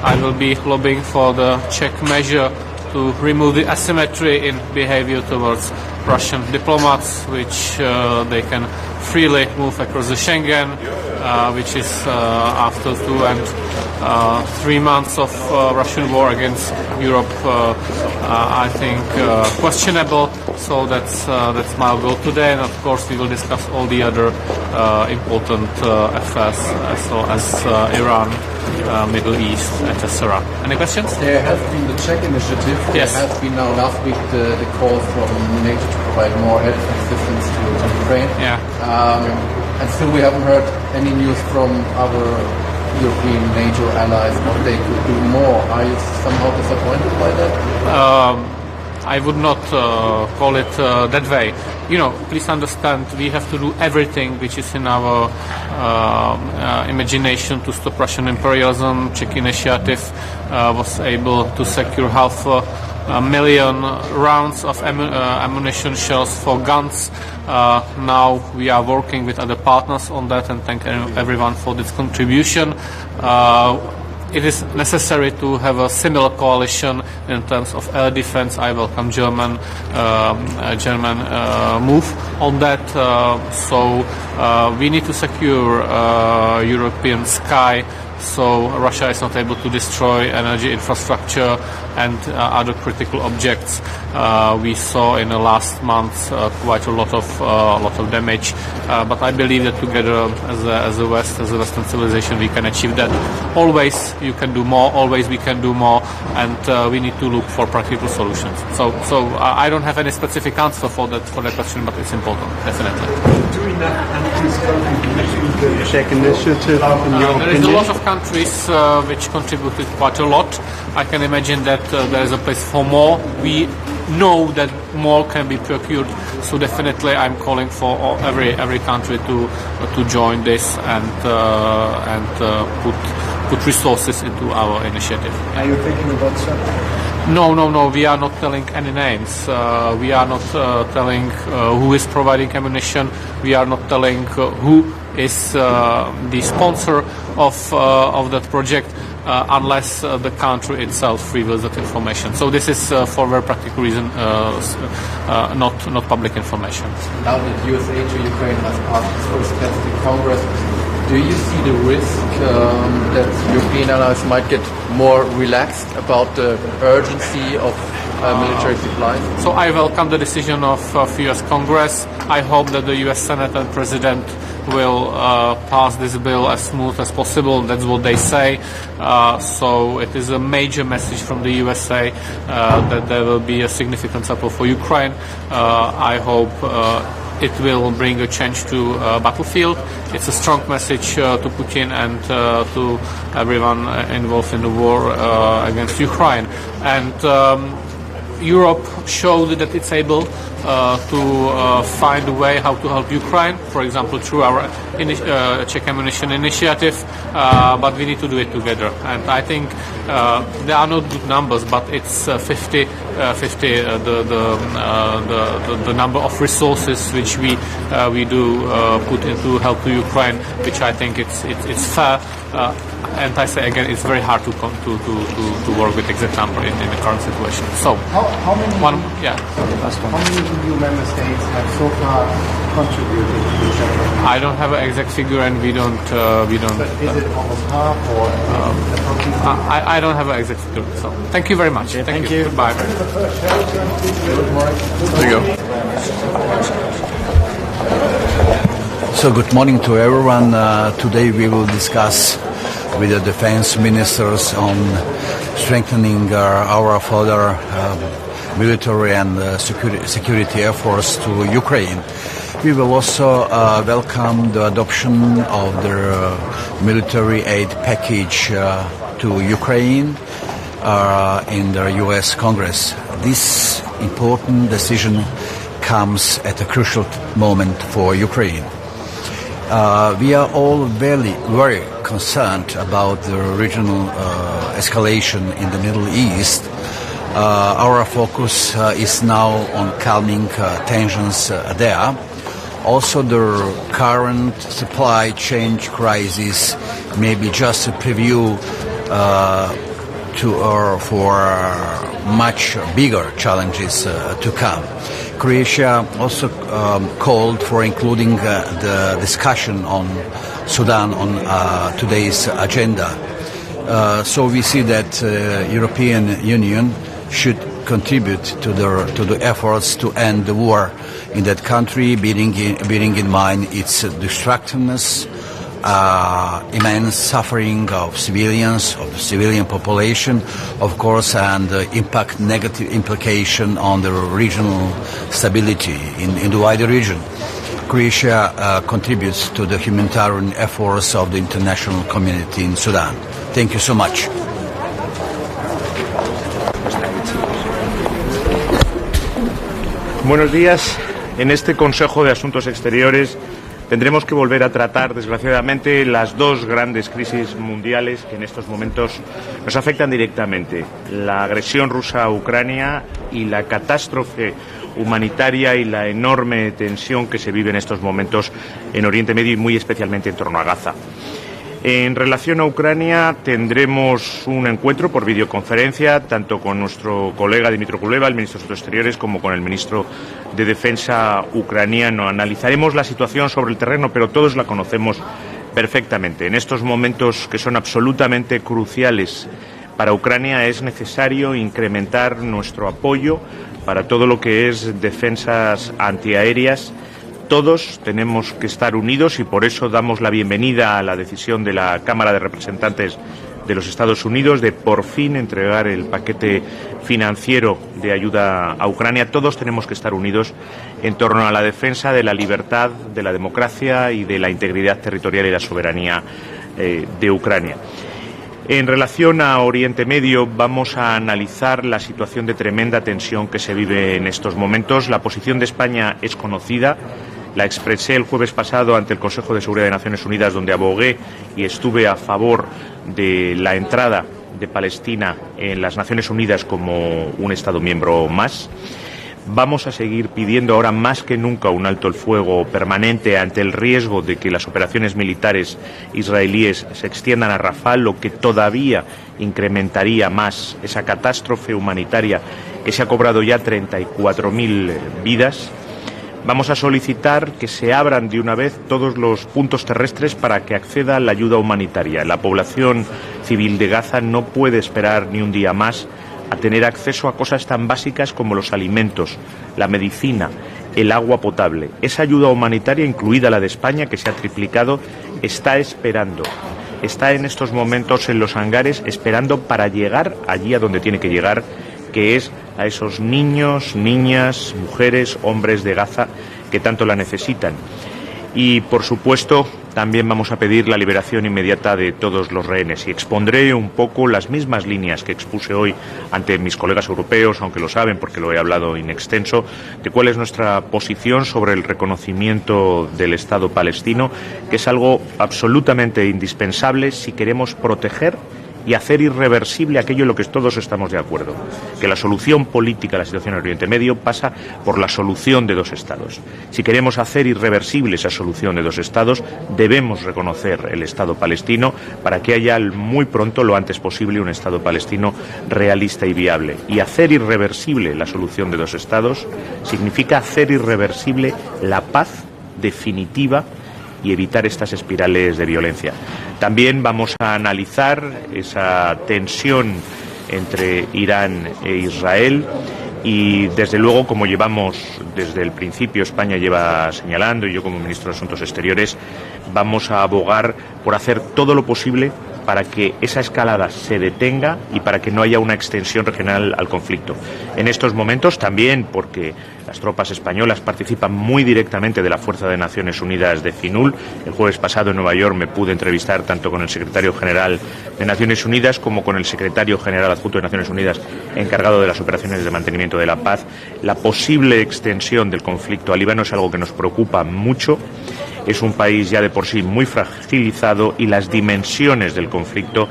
I will be lobbying for the Czech measure to remove the asymmetry in behavior towards Russian diplomats, which they can freely move across the Schengen, which is after 2 and 3 months of Russian war against Europe, I think questionable. So that's my goal today, and of course we will discuss all the other important affairs as well as Iran, Middle East, etc. Any questions? There has been the Czech initiative. Yes. There has been now last week the call from NATO to provide more air assistance to Ukraine. Yeah. And still we haven't heard any news from our European NATO allies what they could do more. Are you somehow disappointed by that? I would not call it that way. You know, please understand, we have to do everything which is in our imagination to stop Russian imperialism. Czech initiative was able to secure 500,000 rounds of ammunition, shells for guns. Now we are working with other partners on that, and thank everyone for this contribution. It is necessary to have a similar coalition in terms of air defense. I welcome German move on that. So we need to secure European sky, so Russia is not able to destroy energy infrastructure and other critical objects. We saw in the last month quite a lot of damage, but I believe that together as a West, as a Western civilization, we can achieve that. Always you can do more, always we can do more, and we need to look for practical solutions. So I don't have any specific answer for that question, but it's important, definitely. Do enough countries contribute to the Czech initiative in your There is a lot of countries which contributed quite a lot. I can imagine that there is a place for more. We know that more can be procured, so definitely I'm calling for every country to join this and put resources into our initiative. Are you thinking about something? No. We are not telling any names. We are not telling who is providing ammunition. We are not telling who is the sponsor of that project. Unless the country itself reveals that information. So this is for a very practical reason, not public information. Now that USA to Ukraine has passed its first steps in Congress, do you see the risk that European allies might get more relaxed about the urgency of military supplies? So I welcome the decision of US Congress. I hope that the US Senate and President will pass this bill as smooth as possible. That's what they say. So it is a major message from the USA that there will be a significant support for Ukraine. I hope it will bring a change to battlefield. It's a strong message to Putin and to everyone involved in the war against Ukraine. And Europe showed that it's able to find a way how to help Ukraine, for example, through our Czech ammunition initiative, but we need to do it together. And I think there are not good numbers, but it's 50 the number of resources which we do put into help to Ukraine, which I think it's fair. And I say again, it's very hard to work with exact number in the current situation. So how many? How many EU member states have so far contributed to the Czech? I don't have an exact figure, and we don't. But is it almost half or? I don't have an exact figure. So thank you very much. Okay, thank you. Goodbye. There you go. So good morning to everyone. Today we will discuss with the defense ministers on strengthening our further military and security efforts to Ukraine. We will also welcome the adoption of the military aid package to Ukraine in the US Congress. This important decision comes at a crucial moment for Ukraine. We are all very concerned about the regional escalation in the Middle East. Our focus is now on calming tensions there. Also, the current supply chain crisis may be just a preview for much bigger challenges to come. Croatia also called for including the discussion on Sudan on today's agenda. So we see that European Union should contribute to the efforts to end the war in that country, bearing in mind its destructiveness, immense suffering of civilians, of the civilian population, of course, and negative implication on the regional stability in the wider region. Croatia contributes to the humanitarian efforts of the international community in Sudan. Thank you so much. Buenos días. En este Consejo de Asuntos Exteriores tendremos que volver a tratar, desgraciadamente, las dos grandes crisis mundiales que en estos momentos nos afectan directamente: la agresión rusa a Ucrania y la catástrofe humanitaria y la enorme tensión que se vive en estos momentos en Oriente Medio y muy especialmente en torno a Gaza. En relación a Ucrania, tendremos un encuentro por videoconferencia tanto con nuestro colega Dmytro Kuleba, el ministro de Asuntos Exteriores, como con el ministro de Defensa ucraniano. Analizaremos la situación sobre el terreno, pero todos la conocemos perfectamente. En estos momentos que son absolutamente cruciales para Ucrania es necesario incrementar nuestro apoyo para todo lo que es defensas antiaéreas. Todos tenemos que estar unidos y por eso damos la bienvenida a la decisión de la Cámara de Representantes de los Estados Unidos de por fin entregar el paquete financiero de ayuda a Ucrania. Todos tenemos que estar unidos en torno a la defensa de la libertad, de la democracia y de la integridad territorial y la soberanía de Ucrania. En relación a Oriente Medio, vamos a analizar la situación de tremenda tensión que se vive en estos momentos. La posición de España es conocida. La expresé el jueves pasado ante el Consejo de Seguridad de Naciones Unidas, donde abogué y estuve a favor de la entrada de Palestina en las Naciones Unidas como un Estado miembro más. Vamos a seguir pidiendo ahora más que nunca un alto el fuego permanente ante el riesgo de que las operaciones militares israelíes se extiendan a Rafah, lo que todavía incrementaría más esa catástrofe humanitaria que se ha cobrado ya 34.000 vidas. Vamos a solicitar que se abran de una vez todos los puntos terrestres para que acceda la ayuda humanitaria. La población civil de Gaza no puede esperar ni un día más a tener acceso a cosas tan básicas como los alimentos, la medicina, el agua potable. Esa ayuda humanitaria, incluida la de España, que se ha triplicado, está esperando. Está en estos momentos en los hangares esperando para llegar allí a donde tiene que llegar, que es a esos niños, niñas, mujeres, hombres de Gaza que tanto la necesitan. Y, por supuesto, también vamos a pedir la liberación inmediata de todos los rehenes. Y expondré un poco las mismas líneas que expuse hoy ante mis colegas europeos, aunque lo saben porque lo he hablado in extenso, de cuál es nuestra posición sobre el reconocimiento del Estado palestino, que es algo absolutamente indispensable si queremos proteger y hacer irreversible aquello en lo que todos estamos de acuerdo, que la solución política a la situación en Oriente Medio pasa por la solución de dos Estados. Si queremos hacer irreversible esa solución de dos Estados, debemos reconocer el Estado palestino para que haya muy pronto, lo antes posible, un Estado palestino realista y viable. Y hacer irreversible la solución de dos Estados significa hacer irreversible la paz definitiva y evitar estas espirales de violencia. También vamos a analizar esa tensión entre Irán e Israel y, desde luego, como llevamos desde el principio, España lleva señalando, y yo como ministro de Asuntos Exteriores, vamos a abogar por hacer todo lo posible para que esa escalada se detenga y para que no haya una extensión regional al conflicto. En estos momentos también, porque las tropas españolas participan muy directamente de la Fuerza de Naciones Unidas de FINUL. El jueves pasado en Nueva York me pude entrevistar tanto con el secretario general de Naciones Unidas como con el secretario general adjunto de Naciones Unidas encargado de las operaciones de mantenimiento de la paz. La posible extensión del conflicto al Líbano es algo que nos preocupa mucho. Es un país ya de por sí muy fragilizado y las dimensiones del conflicto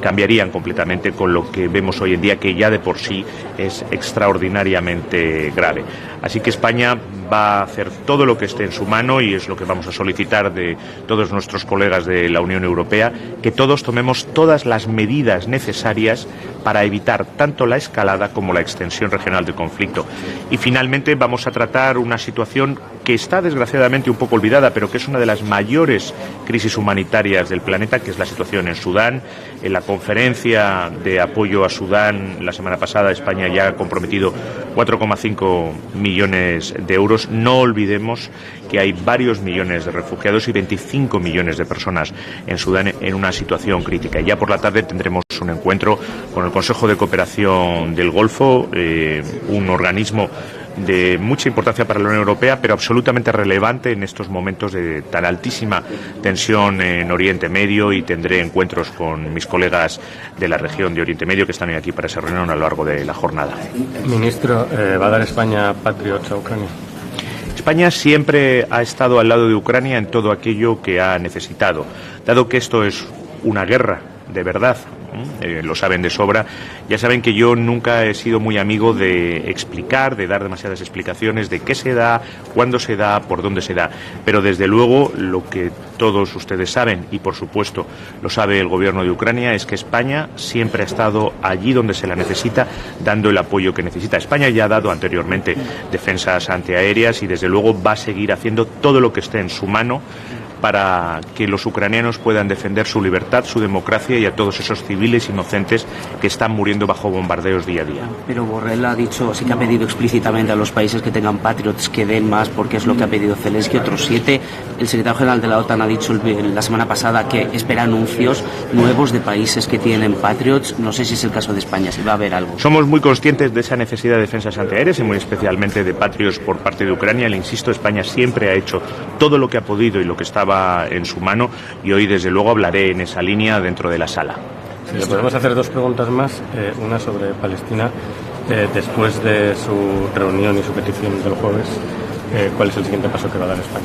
cambiarían completamente con lo que vemos hoy en día, que ya de por sí es extraordinariamente grave. Así que España va a hacer todo lo que esté en su mano, y es lo que vamos a solicitar de todos nuestros colegas de la Unión Europea, que todos tomemos todas las medidas necesarias para evitar tanto la escalada como la extensión regional del conflicto. Y finalmente vamos a tratar una situación que está desgraciadamente un poco olvidada, pero que es una de las mayores crisis humanitarias del planeta, que es la situación en Sudán. En la conferencia de apoyo a Sudán la semana pasada, España ya ha comprometido 4,5 millones de euros. No olvidemos que hay varios millones de refugiados y 25 millones de personas en Sudán en una situación crítica. Y ya por la tarde tendremos un encuentro con el Consejo de Cooperación del Golfo, un organismo de mucha importancia para la Unión Europea, pero absolutamente relevante en estos momentos de tan altísima tensión en Oriente Medio, y tendré encuentros con mis colegas de la región de Oriente Medio que están hoy aquí para esa reunión a lo largo de la jornada. Ministro, ¿va a dar España Patriots a Ucrania? España siempre ha estado al lado de Ucrania en todo aquello que ha necesitado. Dado que esto es una guerra de verdad, lo saben de sobra, ya saben que yo nunca he sido muy amigo de explicar, de dar demasiadas explicaciones de qué se da, cuándo se da, por dónde se da. Pero desde luego lo que todos ustedes saben, y por supuesto lo sabe el gobierno de Ucrania, es que España siempre ha estado allí donde se la necesita, dando el apoyo que necesita. España ya ha dado anteriormente defensas antiaéreas y desde luego va a seguir haciendo todo lo que esté en su mano para que los ucranianos puedan defender su libertad, su democracia y a todos esos civiles inocentes que están muriendo bajo bombardeos día a día. Pero Borrell ha dicho, sí que ha pedido explícitamente a los países que tengan Patriots que den más, porque es lo que ha pedido Zelensky, otros 7. El secretario general de la OTAN ha dicho la semana pasada que espera anuncios nuevos de países que tienen Patriots. No sé si es el caso de España, si va a haber algo. Somos muy conscientes de esa necesidad de defensas antiaéreas y muy especialmente de Patriots por parte de Ucrania. Le insisto, España siempre ha hecho todo lo que ha podido y lo que estaba en su mano, y hoy desde luego hablaré en esa línea dentro de la sala. Si le podemos hacer dos preguntas más, una sobre Palestina. Después de su reunión y su petición del jueves, ¿cuál es el siguiente paso que va a dar España?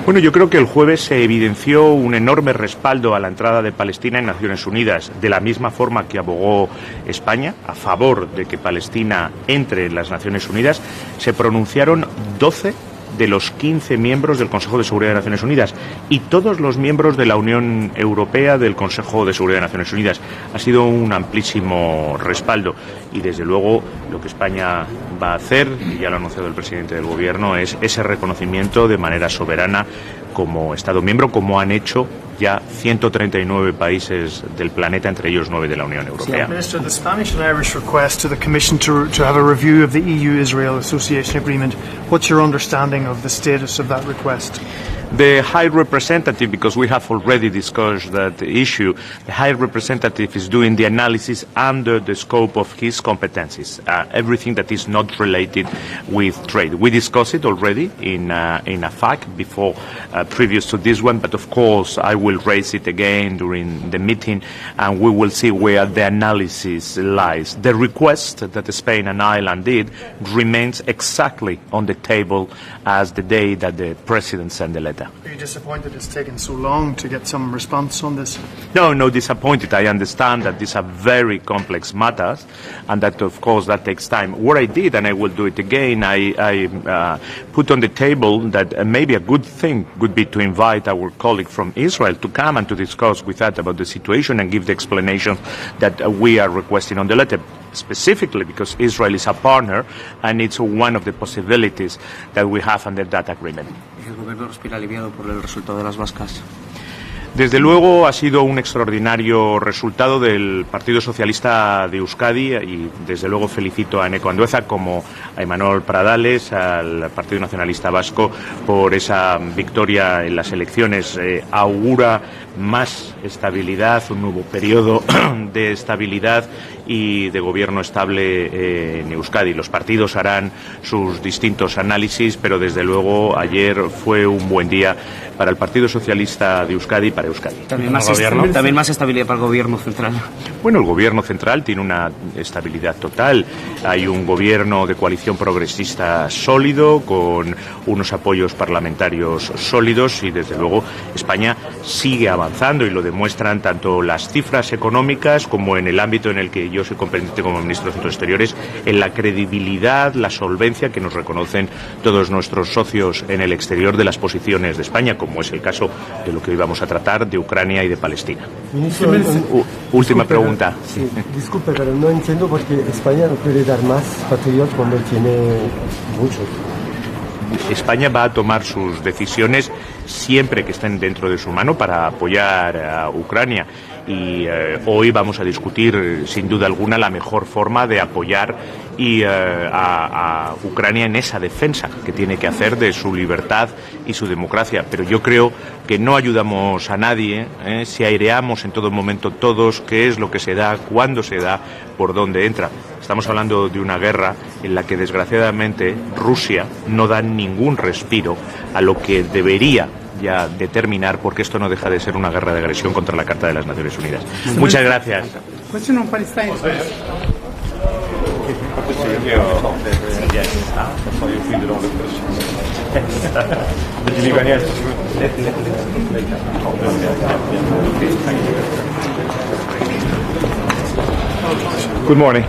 Bueno, yo creo que el jueves se evidenció un enorme respaldo a la entrada de Palestina en Naciones Unidas, de la misma forma que abogó España a favor de que Palestina entre en las Naciones Unidas. Se pronunciaron 12 de los 15 miembros del Consejo de Seguridad de Naciones Unidas y todos los miembros de la Unión Europea del Consejo de Seguridad de Naciones Unidas. Ha sido un amplísimo respaldo y desde luego lo que España va a hacer, y ya lo ha anunciado el presidente del Gobierno, es ese reconocimiento de manera soberana como Estado miembro, como han hecho ya 139 países del planeta, entre ellos 9 de la Unión Europea. Minister, the Spanish and Irish request to the Commission to have a review of the EU-Israel Association Agreement. What's your understanding of the status of that request? The High Representative, because we have already discussed that issue, the High Representative is doing the analysis under the scope of his competencies, everything that is not related with trade. We discussed it already in a fact before, previous to this one, but of course I will raise it again during the meeting and we will see where the analysis lies. The request that Spain and Ireland did remains exactly on the table as the day that the President sent the letter. Are you disappointed it's taken so long to get some response on this? No disappointed. I understand that these are very complex matters and that of course that takes time. What I did, and I will do it again, I put on the table that maybe a good thing would be to invite our colleague from Israel to come and to discuss with us about the situation and give the explanation that we are requesting on the letter, specifically because Israel is a partner and it's one of the possibilities that we have under that agreement. ¿El gobierno respira aliviado por el resultado de las vascas? Desde luego ha sido un extraordinario resultado del Partido Socialista de Euskadi y desde luego felicito a Eneko Andueza como a Imanol Pradales, al Partido Nacionalista Vasco por esa victoria en las elecciones. Augura más estabilidad, un nuevo periodo de estabilidad y de gobierno estable en Euskadi. Los partidos harán sus distintos análisis, pero desde luego ayer fue un buen día para el Partido Socialista de Euskadi y para Euskadi. También más estabilidad para el gobierno central. Bueno, el gobierno central tiene una estabilidad total. Hay un gobierno de coalición progresista sólido, con unos apoyos parlamentarios sólidos y desde luego España sigue avanzando y lo demuestran tanto las cifras económicas como en el ámbito en el que yo soy competente como ministro de Asuntos Exteriores en la credibilidad, la solvencia que nos reconocen todos nuestros socios en el exterior de las posiciones de España, como es el caso de lo que hoy vamos a tratar de Ucrania y de Palestina. Última pregunta. Sí, disculpe, pero no entiendo por qué España no puede dar más Patriot cuando tiene muchos. España va a tomar sus decisiones siempre que estén dentro de su mano para apoyar a Ucrania y hoy vamos a discutir sin duda alguna la mejor forma de apoyar a Ucrania en esa defensa que tiene que hacer de su libertad y su democracia, pero yo creo que no ayudamos a nadie si aireamos en todo momento todos qué es lo que se da, cuándo se da, por dónde entra. Estamos hablando de una guerra en la que desgraciadamente Rusia no da ningún respiro a lo que debería ya determinar, porque esto no deja de ser una guerra de agresión contra la Carta de las Naciones Unidas. Muchas gracias. Question on Palestine. Good morning.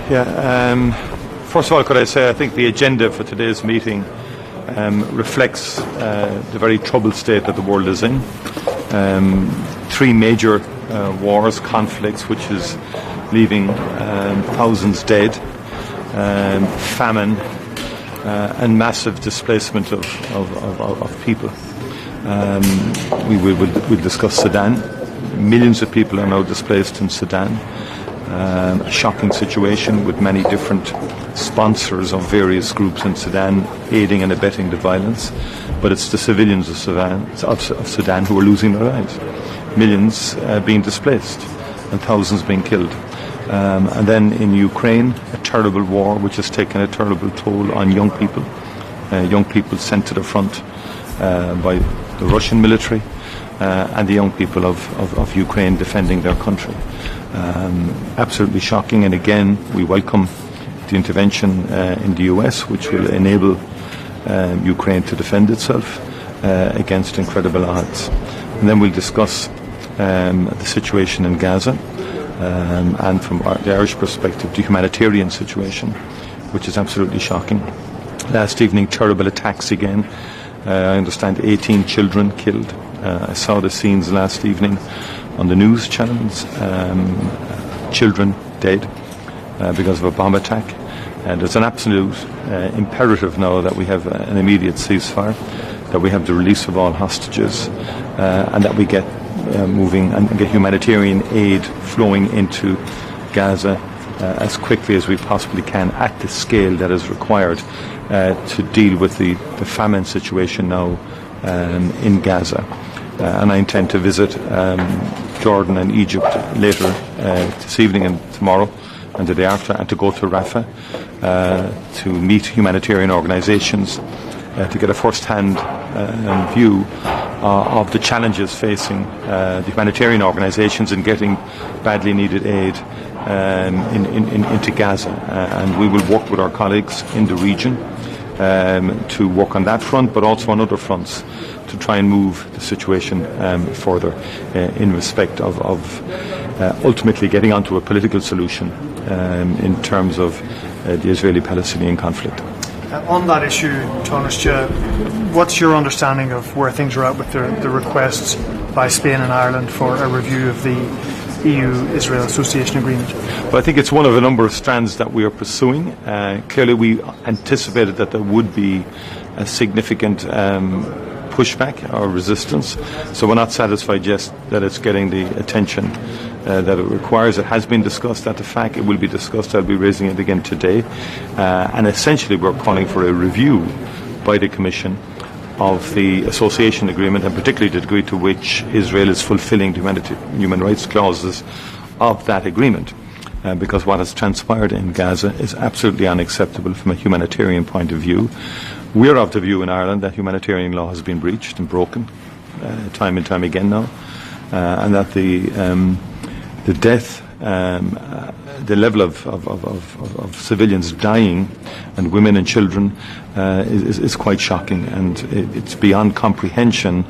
First of all, could I say I think the agenda for today's meeting reflects the very troubled state that the world is in. Three major wars, conflicts, which is leaving thousands dead, famine, and massive displacement of people. We'll discuss Sudan. Millions of people are now displaced in Sudan. A shocking situation with many different sponsors of various groups in Sudan aiding and abetting the violence, but it's the civilians of Sudan who are losing their lives. Millions being displaced and thousands being killed. And then in Ukraine, a terrible war which has taken a terrible toll on young people sent to the front by the Russian military and the young people of Ukraine defending their country. Absolutely shocking, and again we welcome the intervention in the US, which will enable Ukraine to defend itself against incredible odds. And then we'll discuss the situation in Gaza and from the Irish perspective the humanitarian situation, which is absolutely shocking. Last evening, terrible attacks again. I understand 18 children killed. I saw the scenes last evening on the news channels. Children dead because of a bomb attack. And there's an absolute imperative now that we have an immediate ceasefire, that we have the release of all hostages, and that we get moving and get humanitarian aid flowing into Gaza as quickly as we possibly can at the scale that is required to deal with the famine situation now in Gaza. And I intend to visit Jordan and Egypt later this evening and tomorrow and the day after, and to go to Rafah to meet humanitarian organisations to get a first-hand view of the challenges facing the humanitarian organisations in getting badly needed aid into Gaza. And we will work with our colleagues in the region to work on that front, but also on other fronts to try and move the situation further in respect of ultimately getting onto a political solution in terms of the Israeli-Palestinian conflict. On that issue, Taoiseach, what's your understanding of where things are at with the requests by Spain and Ireland for a review of the EU-Israel Association Agreement? Well, I think it's one of a number of strands that we are pursuing. Clearly, we anticipated that there would be a significant pushback or resistance, so we're not satisfied just that it's getting the attention that it requires. It has been discussed at the FAC, it will be discussed, I'll be raising it again today, and essentially we're calling for a review by the Commission of the association agreement, and particularly the degree to which Israel is fulfilling the human rights clauses of that agreement, because what has transpired in Gaza is absolutely unacceptable from a humanitarian point of view. We are of the view in Ireland that humanitarian law has been breached and broken time and time again now, and that the death, the level of civilians dying, and women and children is quite shocking, and it's beyond comprehension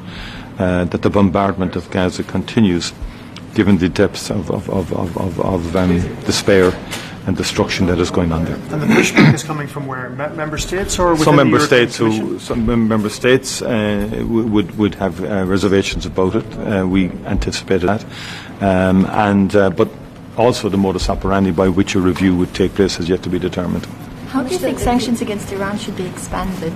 that the bombardment of Gaza continues, given the depths of despair and destruction that is going on there. And the pushback is coming from where? Member states or within Some member the states Commission? some member states would have reservations about it. We anticipated that, but also the modus operandi by which a review would take place has yet to be determined. How do you think sanctions against Iran should be expanded?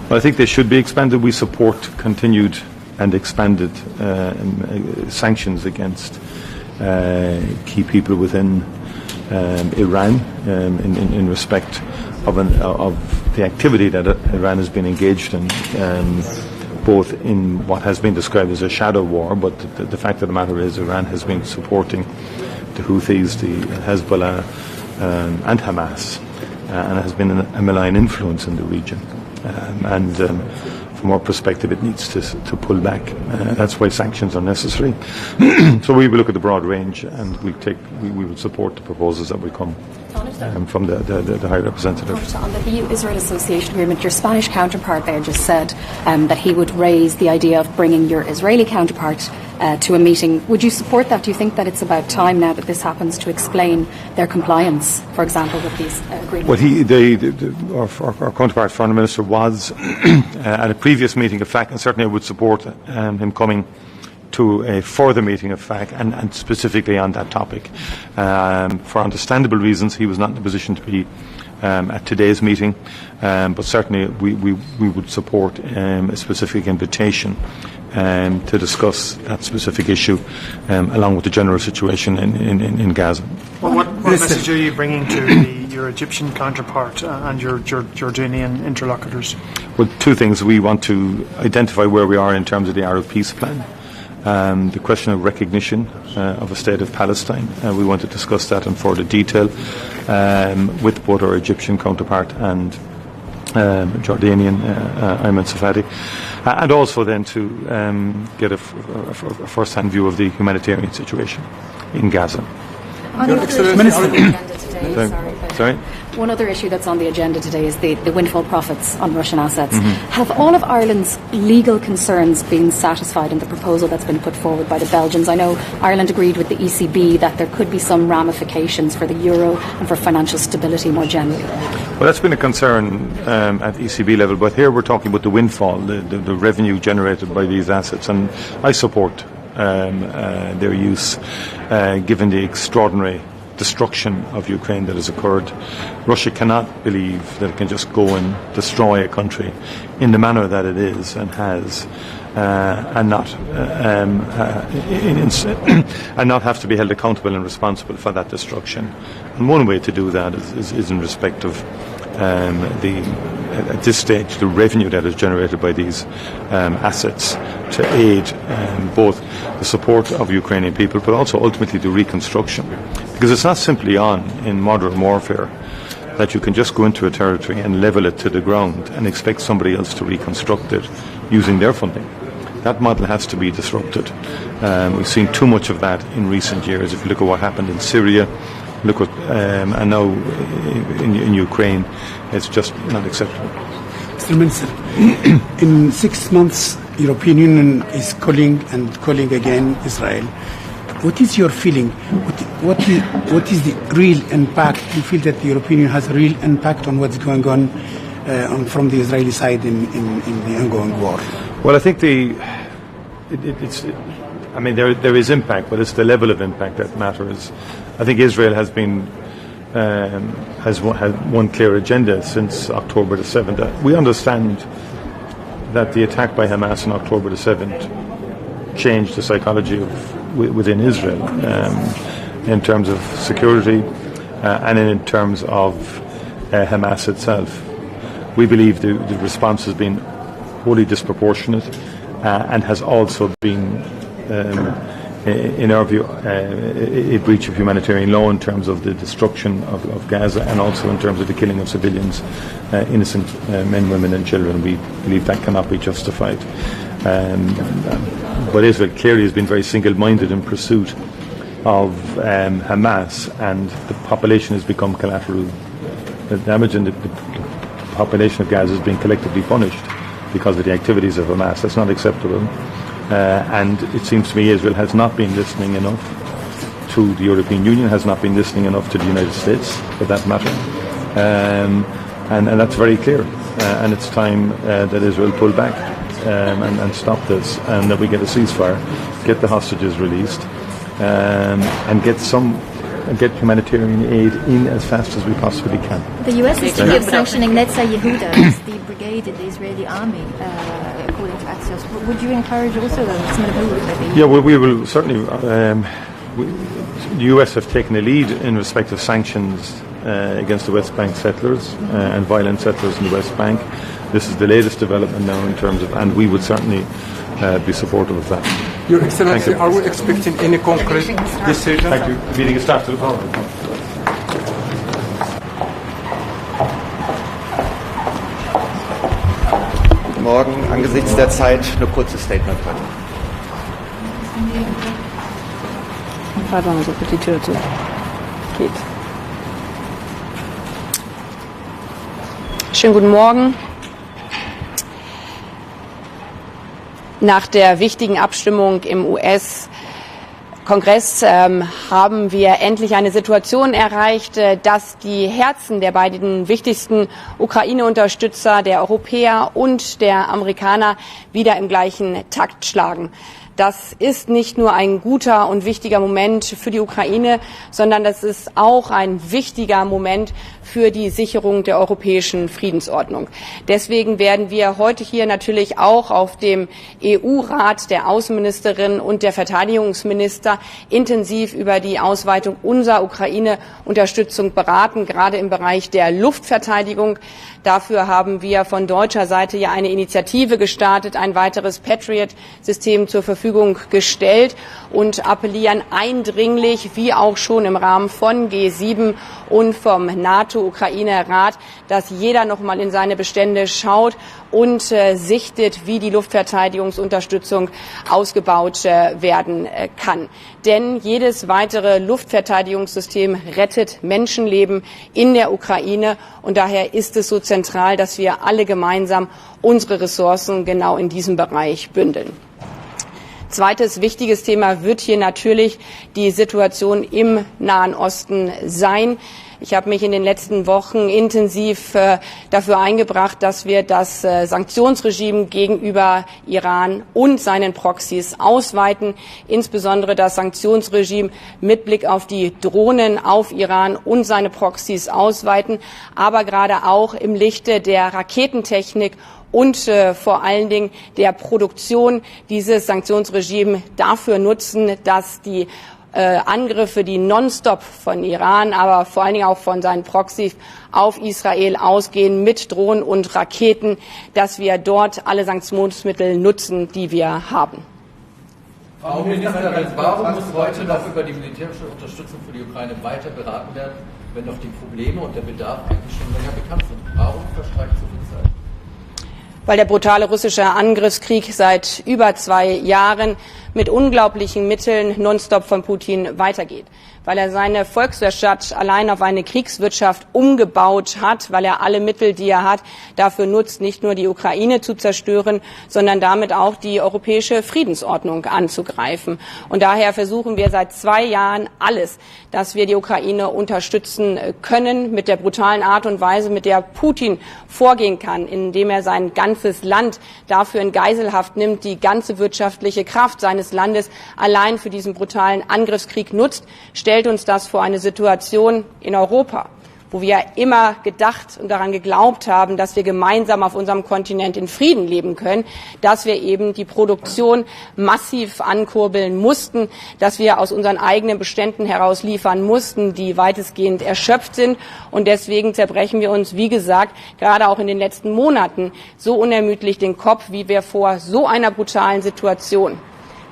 Well, I think they should be expanded. We support continued and expanded sanctions against key people within Iran in respect of the activity that Iran has been engaged in, both in what has been described as a shadow war, but the fact of the matter is Iran has been supporting the Houthis, the Hezbollah and Hamas, and has been a malign influence in the region. From our perspective, it needs to pull back. That's why sanctions are necessary. So we will look at the broad range, and we will support the proposals that will come from the High Representative. On the EU-Israel Association Agreement, your Spanish counterpart there just said that he would raise the idea of bringing your Israeli counterpart to a meeting. Would you support that? Do you think that it's about time now that this happens to explain their compliance, for example, with these agreements? Well, our counterpart, Foreign Minister, was at a previous meeting of FAC, and certainly I would support him coming to a further meeting of FAC and specifically on that topic. For understandable reasons, he was not in a position to be at today's meeting, but certainly we would support a specific invitation to discuss that specific issue along with the general situation in Gaza. Well, what message are you bringing to your Egyptian counterpart and your Jordanian interlocutors? Well, two things. We want to identify where we are in terms of the Arab peace plan. The question of recognition of a state of Palestine. We want to discuss that in further detail with both our Egyptian counterpart and Jordanian Ayman Safadi, and also then to get a first-hand view of the humanitarian situation in Gaza. Sorry? One other issue that's on the agenda today is the windfall profits on Russian assets. Mm-hmm. Have all of Ireland's legal concerns been satisfied in the proposal that's been put forward by the Belgians? I know Ireland agreed with the ECB that there could be some ramifications for the euro and for financial stability more generally. Well, that's been a concern at ECB level, but here we're talking about the windfall, the revenue generated by these assets, and I support their use given the extraordinary destruction of Ukraine that has occurred. Russia cannot believe that it can just go and destroy a country in the manner that it is and has, and not have to be held accountable and responsible for that destruction. And one way to do that is in respect of at this stage the revenue that is generated by these assets to aid both the support of Ukrainian people but also ultimately the reconstruction, because it's not simply in modern warfare that you can just go into a territory and level it to the ground and expect somebody else to reconstruct it using their funding. That model has to be disrupted. We've seen too much of that in recent years. If you look at what happened in Syria, look at and now in Ukraine, it's just not acceptable. Mr. Minister, in 6 months, European Union is calling again Israel. What is your feeling? What is the real impact? Do you feel that the European Union has a real impact on what's going on from the Israeli side in the ongoing war? Well, I think there is impact, but it's the level of impact that matters. I think Israel has had one clear agenda since October the 7th. We understand that the attack by Hamas on October the 7th changed the psychology within Israel in terms of security and in terms of Hamas itself. We believe the response has been wholly disproportionate and has also been in our view a breach of humanitarian law in terms of the destruction of Gaza and also in terms of the killing of civilians, innocent men, women and children. We believe that cannot be justified. But Israel clearly has been very single-minded in pursuit of Hamas, and the population has become collateral damage, and the population of Gaza is being collectively punished because of the activities of Hamas. That's not acceptable. And it seems to me Israel has not been listening enough to the European Union, has not been listening enough to the United States, for that matter. And that's very clear. And it's time that Israel pull back and stop this, and that we get a ceasefire, get the hostages released, and get humanitarian aid in as fast as we possibly can. The US is thinking of sanctioning Netza Yehuda, the brigade in the Israeli army, according to Axios. Would you encourage also a similar move? Yeah, we will certainly. The US have taken a lead in respect of sanctions against the West Bank settlers and violent settlers in the West Bank. This is the latest development now in terms of, and we would certainly be supportive of that. Your Excellency, are we expecting any concrete decision? Thank you. The meeting is started. Guten Morgen. Angesichts der Zeit nur kurzes Statement heute. Pardon, also bitte die Tür zu. Geht. Schönen guten Morgen. Nach der wichtigen Abstimmung im US-Kongress haben wir endlich eine Situation erreicht, dass die Herzen der beiden wichtigsten Ukraine-Unterstützer, der Europäer und der Amerikaner, wieder im gleichen Takt schlagen. Das ist nicht nur ein guter und wichtiger Moment für die Ukraine, sondern das ist auch ein wichtiger Moment für die Sicherung der europäischen Friedensordnung. Deswegen werden wir heute hier natürlich auch auf dem EU-Rat der Außenministerin und der Verteidigungsminister intensiv über die Ausweitung unserer Ukraine-Unterstützung beraten, gerade im Bereich der Luftverteidigung. Dafür haben wir von deutscher Seite ja eine Initiative gestartet, ein weiteres Patriot-System zur Verfügung gestellt und appellieren eindringlich, wie auch schon im Rahmen von G7 und vom NATO-Ukraine-Rat, dass jeder noch mal in seine Bestände schaut und sichtet, wie die Luftverteidigungsunterstützung ausgebaut werden kann. Denn jedes weitere Luftverteidigungssystem rettet Menschenleben in der Ukraine. Und daher ist es so zentral, dass wir alle gemeinsam unsere Ressourcen genau in diesem Bereich bündeln. Zweites wichtiges Thema wird hier natürlich die Situation im Nahen Osten sein. Ich habe mich in den letzten Wochen intensiv dafür eingebracht, dass wir das Sanktionsregime gegenüber Iran und seinen Proxys ausweiten, insbesondere das Sanktionsregime mit Blick auf die Drohnen auf Iran und seine Proxys ausweiten, aber gerade auch im Lichte der Raketentechnik und vor allen Dingen der Produktion dieses Sanktionsregime dafür nutzen, dass die Angriffe, die nonstop von Iran, aber vor allen Dingen auch von seinen Proxys auf Israel ausgehen mit Drohnen und Raketen, dass wir dort alle Sanktionsmittel nutzen, die wir haben. Frau Ministerin, warum muss heute noch über die militärische Unterstützung für die Ukraine weiter beraten werden, wenn doch die Probleme und der Bedarf eigentlich schon länger bekannt sind? Warum verstreicht so viel Zeit? Weil der brutale russische Angriffskrieg seit über 2 Jahren mit unglaublichen Mitteln nonstop von Putin weitergeht. Weil er seine Volkswirtschaft allein auf eine Kriegswirtschaft umgebaut hat, weil er alle Mittel, die er hat, dafür nutzt, nicht nur die Ukraine zu zerstören, sondern damit auch die europäische Friedensordnung anzugreifen. Und daher versuchen wir seit 2 Jahren alles, dass wir die Ukraine unterstützen können mit der brutalen Art und Weise, mit der Putin vorgehen kann, indem er sein ganzes Land dafür in Geiselhaft nimmt, die ganze wirtschaftliche Kraft seines Landes allein für diesen brutalen Angriffskrieg nutzt, stellt uns das vor eine Situation in Europa, wo wir immer gedacht und daran geglaubt haben, dass wir gemeinsam auf unserem Kontinent in Frieden leben können, dass wir eben die Produktion massiv ankurbeln mussten, dass wir aus unseren eigenen Beständen heraus liefern mussten, die weitestgehend erschöpft sind. Und deswegen zerbrechen wir uns, wie gesagt, gerade auch in den letzten Monaten so unermüdlich den Kopf, wie wir vor so einer brutalen Situation,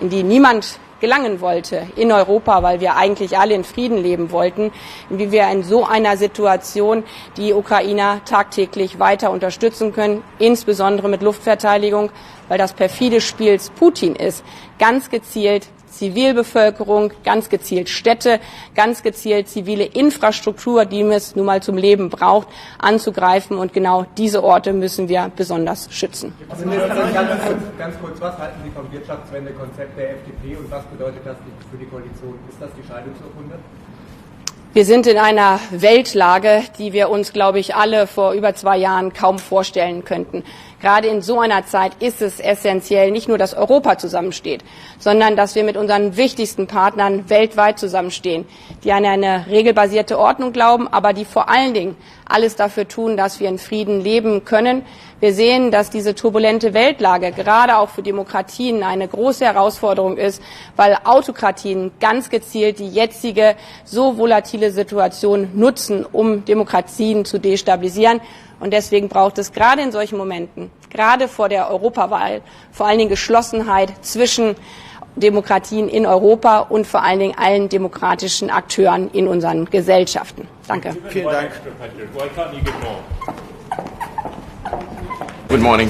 in die niemand gelangen wollte in Europa, weil wir eigentlich alle in Frieden leben wollten, wie wir in so einer Situation die Ukrainer tagtäglich weiter unterstützen können, insbesondere mit Luftverteidigung, weil das perfide Spiels Putin ist, ganz gezielt Zivilbevölkerung, ganz gezielt Städte, ganz gezielt zivile Infrastruktur, die es nun mal zum Leben braucht, anzugreifen. Und genau diese Orte müssen wir besonders schützen. Ganz kurz, was halten Sie vom Wirtschaftswendekonzept der FDP und was bedeutet das für die Koalition? Ist das die Scheidungsurkunde? Wir sind in einer Weltlage, die wir uns, glaube ich, alle vor über 2 Jahren kaum vorstellen könnten. Gerade in so einer Zeit ist es essentiell, nicht nur, dass Europa zusammensteht, sondern dass wir mit unseren wichtigsten Partnern weltweit zusammenstehen, die an eine regelbasierte Ordnung glauben, aber die vor allen Dingen alles dafür tun, dass wir in Frieden leben können. Wir sehen, dass diese turbulente Weltlage gerade auch für Demokratien eine große Herausforderung ist, weil Autokratien ganz gezielt die jetzige so volatile Situation nutzen, um Demokratien zu destabilisieren. Und deswegen braucht es gerade in solchen Momenten, gerade vor der Europawahl, vor allen Dingen Geschlossenheit zwischen Demokratien in Europa und vor allen Dingen allen demokratischen Akteuren in unseren Gesellschaften. Danke. Vielen Dank. Good morning.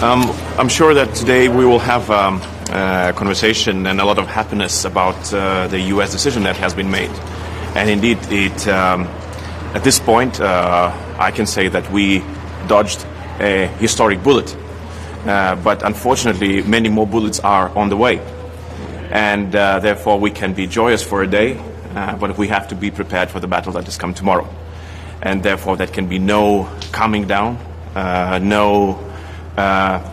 I'm sure that today we will have a conversation and a lot of happiness about the US decision that has been made. And indeed, at this point, I can say that we dodged a historic bullet. But unfortunately, many more bullets are on the way. And therefore, we can be joyous for a day, but we have to be prepared for the battle that is come tomorrow. And therefore, there can be no calming down, no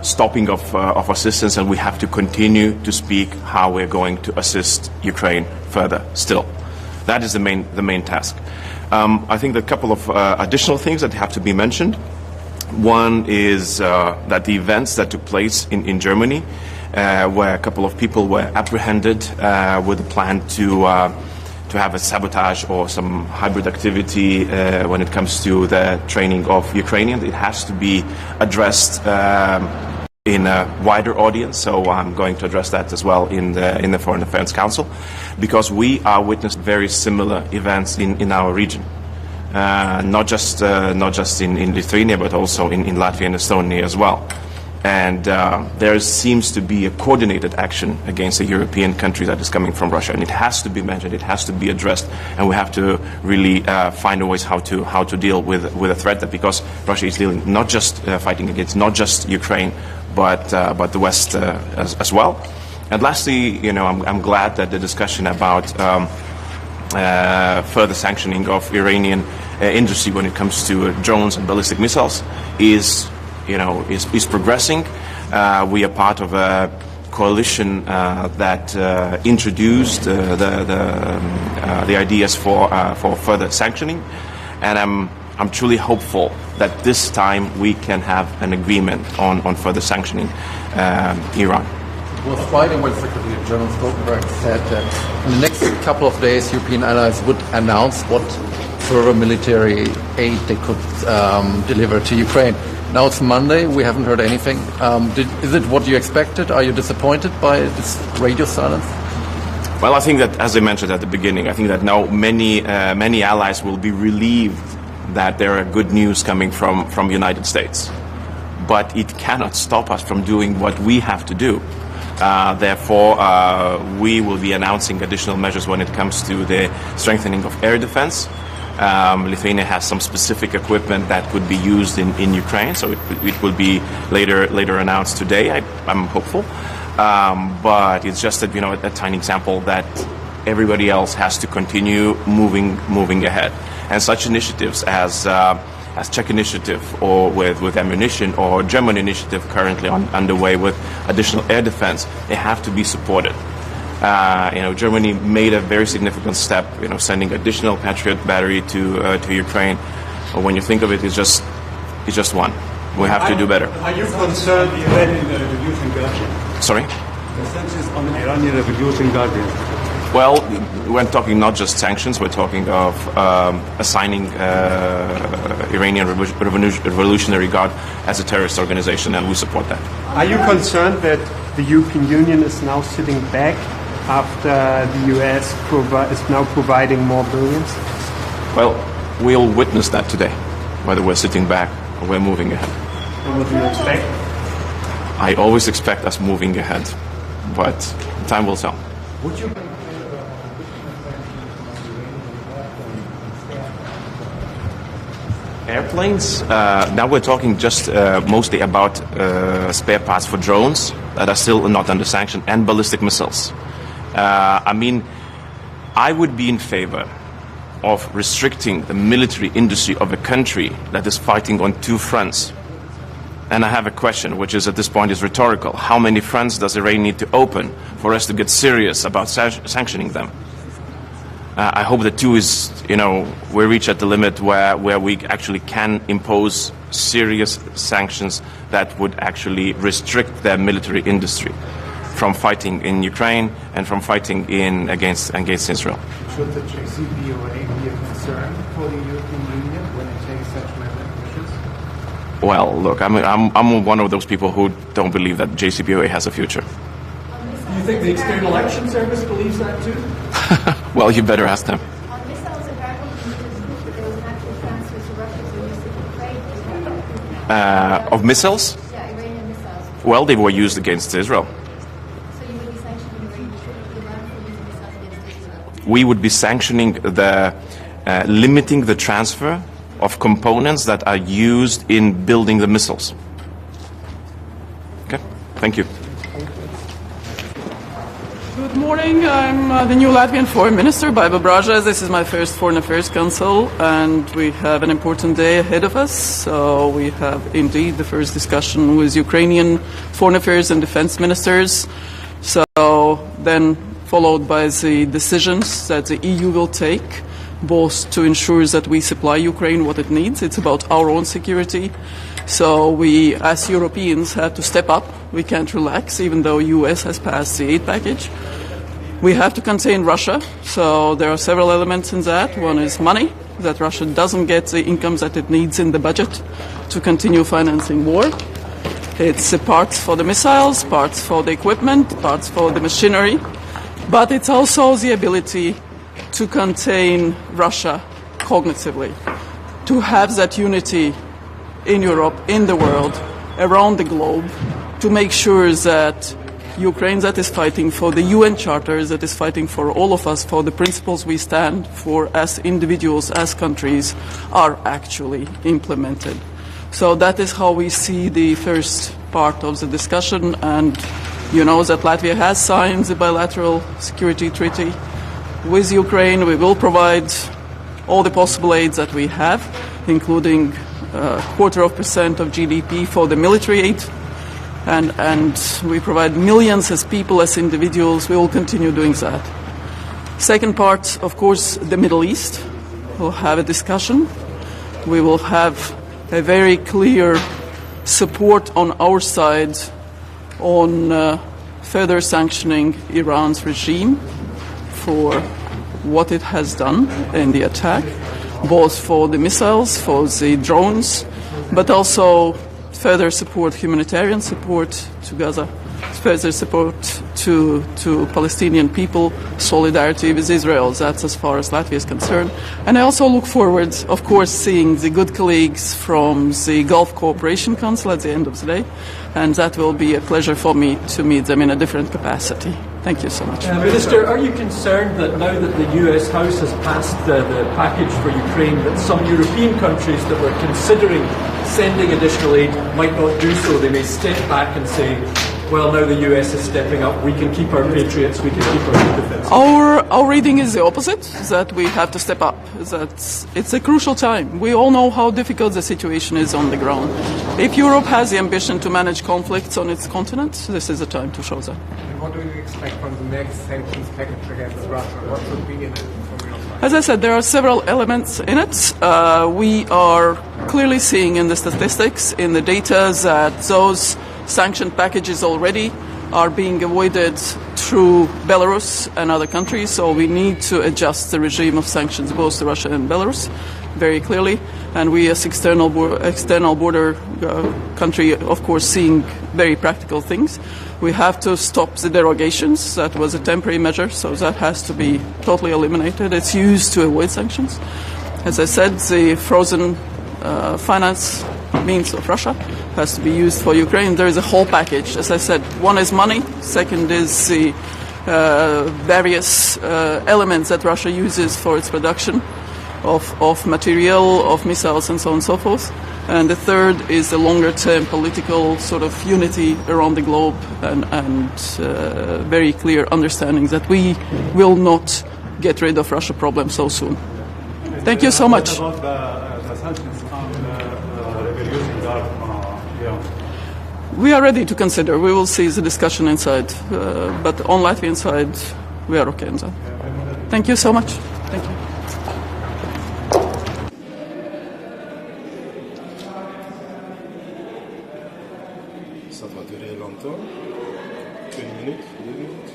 stopping of assistance, and we have to continue to speak how we're going to assist Ukraine further still. That is the main task. I think that a couple of additional things that have to be mentioned. One is that the events that took place in Germany, where a couple of people were apprehended with a plan to have a sabotage or some hybrid activity when it comes to the training of Ukrainians. It has to be addressed in a wider audience, so I'm going to address that as well in the Foreign Affairs Council, because we are witnessing very similar events in our region. Not just in Lithuania, but also in Latvia and Estonia as well. And there seems to be a coordinated action against a European country that is coming from Russia, and it has to be mentioned, it has to be addressed, and we have to really find ways how to deal with a threat that, because Russia is dealing not just fighting against not just Ukraine, but the West as well. And lastly, I'm glad that the discussion about further sanctioning of Iranian industry when it comes to drones and ballistic missiles is progressing. We are part of a coalition that introduced the ideas for further sanctioning, and I'm truly hopeful that this time we can have an agreement on further sanctioning Iran. It was Friday when Secretary General Stoltenberg said that in the next couple of days European allies would announce what further military aid they could deliver to Ukraine. Now it's Monday, we haven't heard anything. Is it what you expected? Are you disappointed by this radio silence? Well, I think that, as I mentioned at the beginning, I think that now many allies will be relieved that there are good news coming from the United States. But it cannot stop us from doing what we have to do. Therefore, we will be announcing additional measures when it comes to the strengthening of air defense. Lithuania has some specific equipment that could be used in Ukraine, so it will be later announced today. I'm hopeful, but it's just a tiny example that everybody else has to continue moving ahead. And such initiatives as Czech initiative, or with ammunition, or German initiative currently underway with additional air defense, they have to be supported. Germany made a very significant step, sending additional Patriot battery to Ukraine. But when you think of it, it's just one. We have to do better. Are you concerned the Iranian Revolution Guardian? Sorry? The sanctions on the Iranian Revolution Guardian. Well, we're talking not just sanctions, we're talking of assigning Iranian Revolutionary Guard as a terrorist organization, and we support that. Are you concerned that the European Union is now sitting back after the US is now providing more billions? Well, we'll witness that today, whether we're sitting back or we're moving ahead. And what do you expect? I always expect us moving ahead, but time will tell. Would you? Airplanes, now we're talking just mostly about spare parts for drones that are still not under sanction and ballistic missiles. I mean, I would be in favor of restricting the military industry of a country that is fighting on two fronts. And I have a question, which is at this point is rhetorical. How many fronts does Iran need to open for us to get serious about sanctioning them? I hope that two is, we reach at the limit where we actually can impose serious sanctions that would actually restrict their military industry from fighting in Ukraine and from fighting against Israel. Should the JCPOA be a concern for the European Union when it takes such measures? Well, look, I'm one of those people who don't believe that JCPOA has a future. Do you think the External Action Service believes that too? Well, you better ask them. On missiles, apparently there was an actual transfer to Russia to use in Ukraine. Of missiles? Yeah, Iranian missiles. Well, they were used against Israel. So you would be sanctioning Iran for using missiles against Israel? We would be sanctioning limiting the transfer of components that are used in building the missiles. Okay, thank you. Good morning. I'm the new Latvian Foreign Minister, Baiba Braža. This is my first Foreign Affairs Council, and we have an important day ahead of us. So we have indeed the first discussion with Ukrainian Foreign Affairs and Defense Ministers. So then followed by the decisions that the EU will take, both to ensure that we supply Ukraine what it needs. It's about our own security. So we, as Europeans, have to step up. We can't relax, even though US has passed the aid package. We have to contain Russia. So there are several elements in that. One is money, that Russia doesn't get the incomes that it needs in the budget to continue financing war. It's parts for the missiles, parts for the equipment, parts for the machinery. But it's also the ability to contain Russia cognitively, to have that unity in Europe, in the world, around the globe, to make sure that Ukraine that is fighting for the UN Charter, that is fighting for all of us, for the principles we stand for as individuals, as countries, are actually implemented. So that is how we see the first part of the discussion, and you know that Latvia has signed the bilateral security treaty with Ukraine. We will provide all the possible aids that we have, including 0.25% of GDP for the military aid, and we provide millions as people, as individuals. We will continue doing that. Second part, of course, the Middle East. We'll have a discussion. We will have a very clear support on our side on further sanctioning Iran's regime for what it has done in the attack, both for the missiles, for the drones, but also further support, humanitarian support to Gaza, further support to Palestinian people, solidarity with Israel. That's as far as Latvia is concerned. And I also look forward, of course, seeing the good colleagues from the Gulf Cooperation Council at the end of the day, and that will be a pleasure for me to meet them in a different capacity. Thank you so much. Minister, are you concerned that now that the US House has passed the package for Ukraine, that some European countries that were considering sending additional aid might not do so? They may step back and say, well, now the US is stepping up, we can keep our patriots, we can keep our defense. Our reading is the opposite, that we have to step up, that it's a crucial time. We all know how difficult the situation is on the ground. If Europe has the ambition to manage conflicts on its continent, this is the time to show that. What do you expect from the next sanctions package against Russia? What would be in it from your side? As I said, there are several elements in it. We are clearly seeing in the statistics, in the data, that those sanctioned packages already are being avoided through Belarus and other countries, so we need to adjust the regime of sanctions both to Russia and Belarus very clearly. And we as external border country, of course, seeing very practical things. We have to stop the derogations. That was a temporary measure, so that has to be totally eliminated. It's used to avoid sanctions. As I said, the frozen finance means of Russia has to be used for Ukraine. There is a whole package. As I said, one is money, second is the various elements that Russia uses for its production of material, of missiles and so on and so forth. And the third is the longer-term political sort of unity around the globe and very clear understanding that we will not get rid of Russia problem so soon. Thank you so much. What about the sanctions on using Iran? We are ready to consider. We will see the discussion inside. But on Latvian side, we are okay. Thank you so much. Thank you. Ça va durer longtemps? 1 minute, 2 minutes?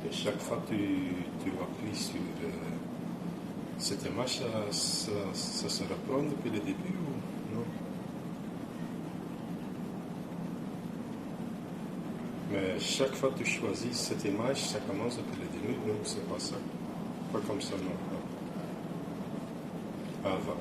Et chaque fois que tu appuies sur cette image, ça se reprend depuis le début ou non? Mais chaque fois que tu choisis cette image, ça commence depuis le début. Non, c'est pas ça. Pas comme ça, non. Avant.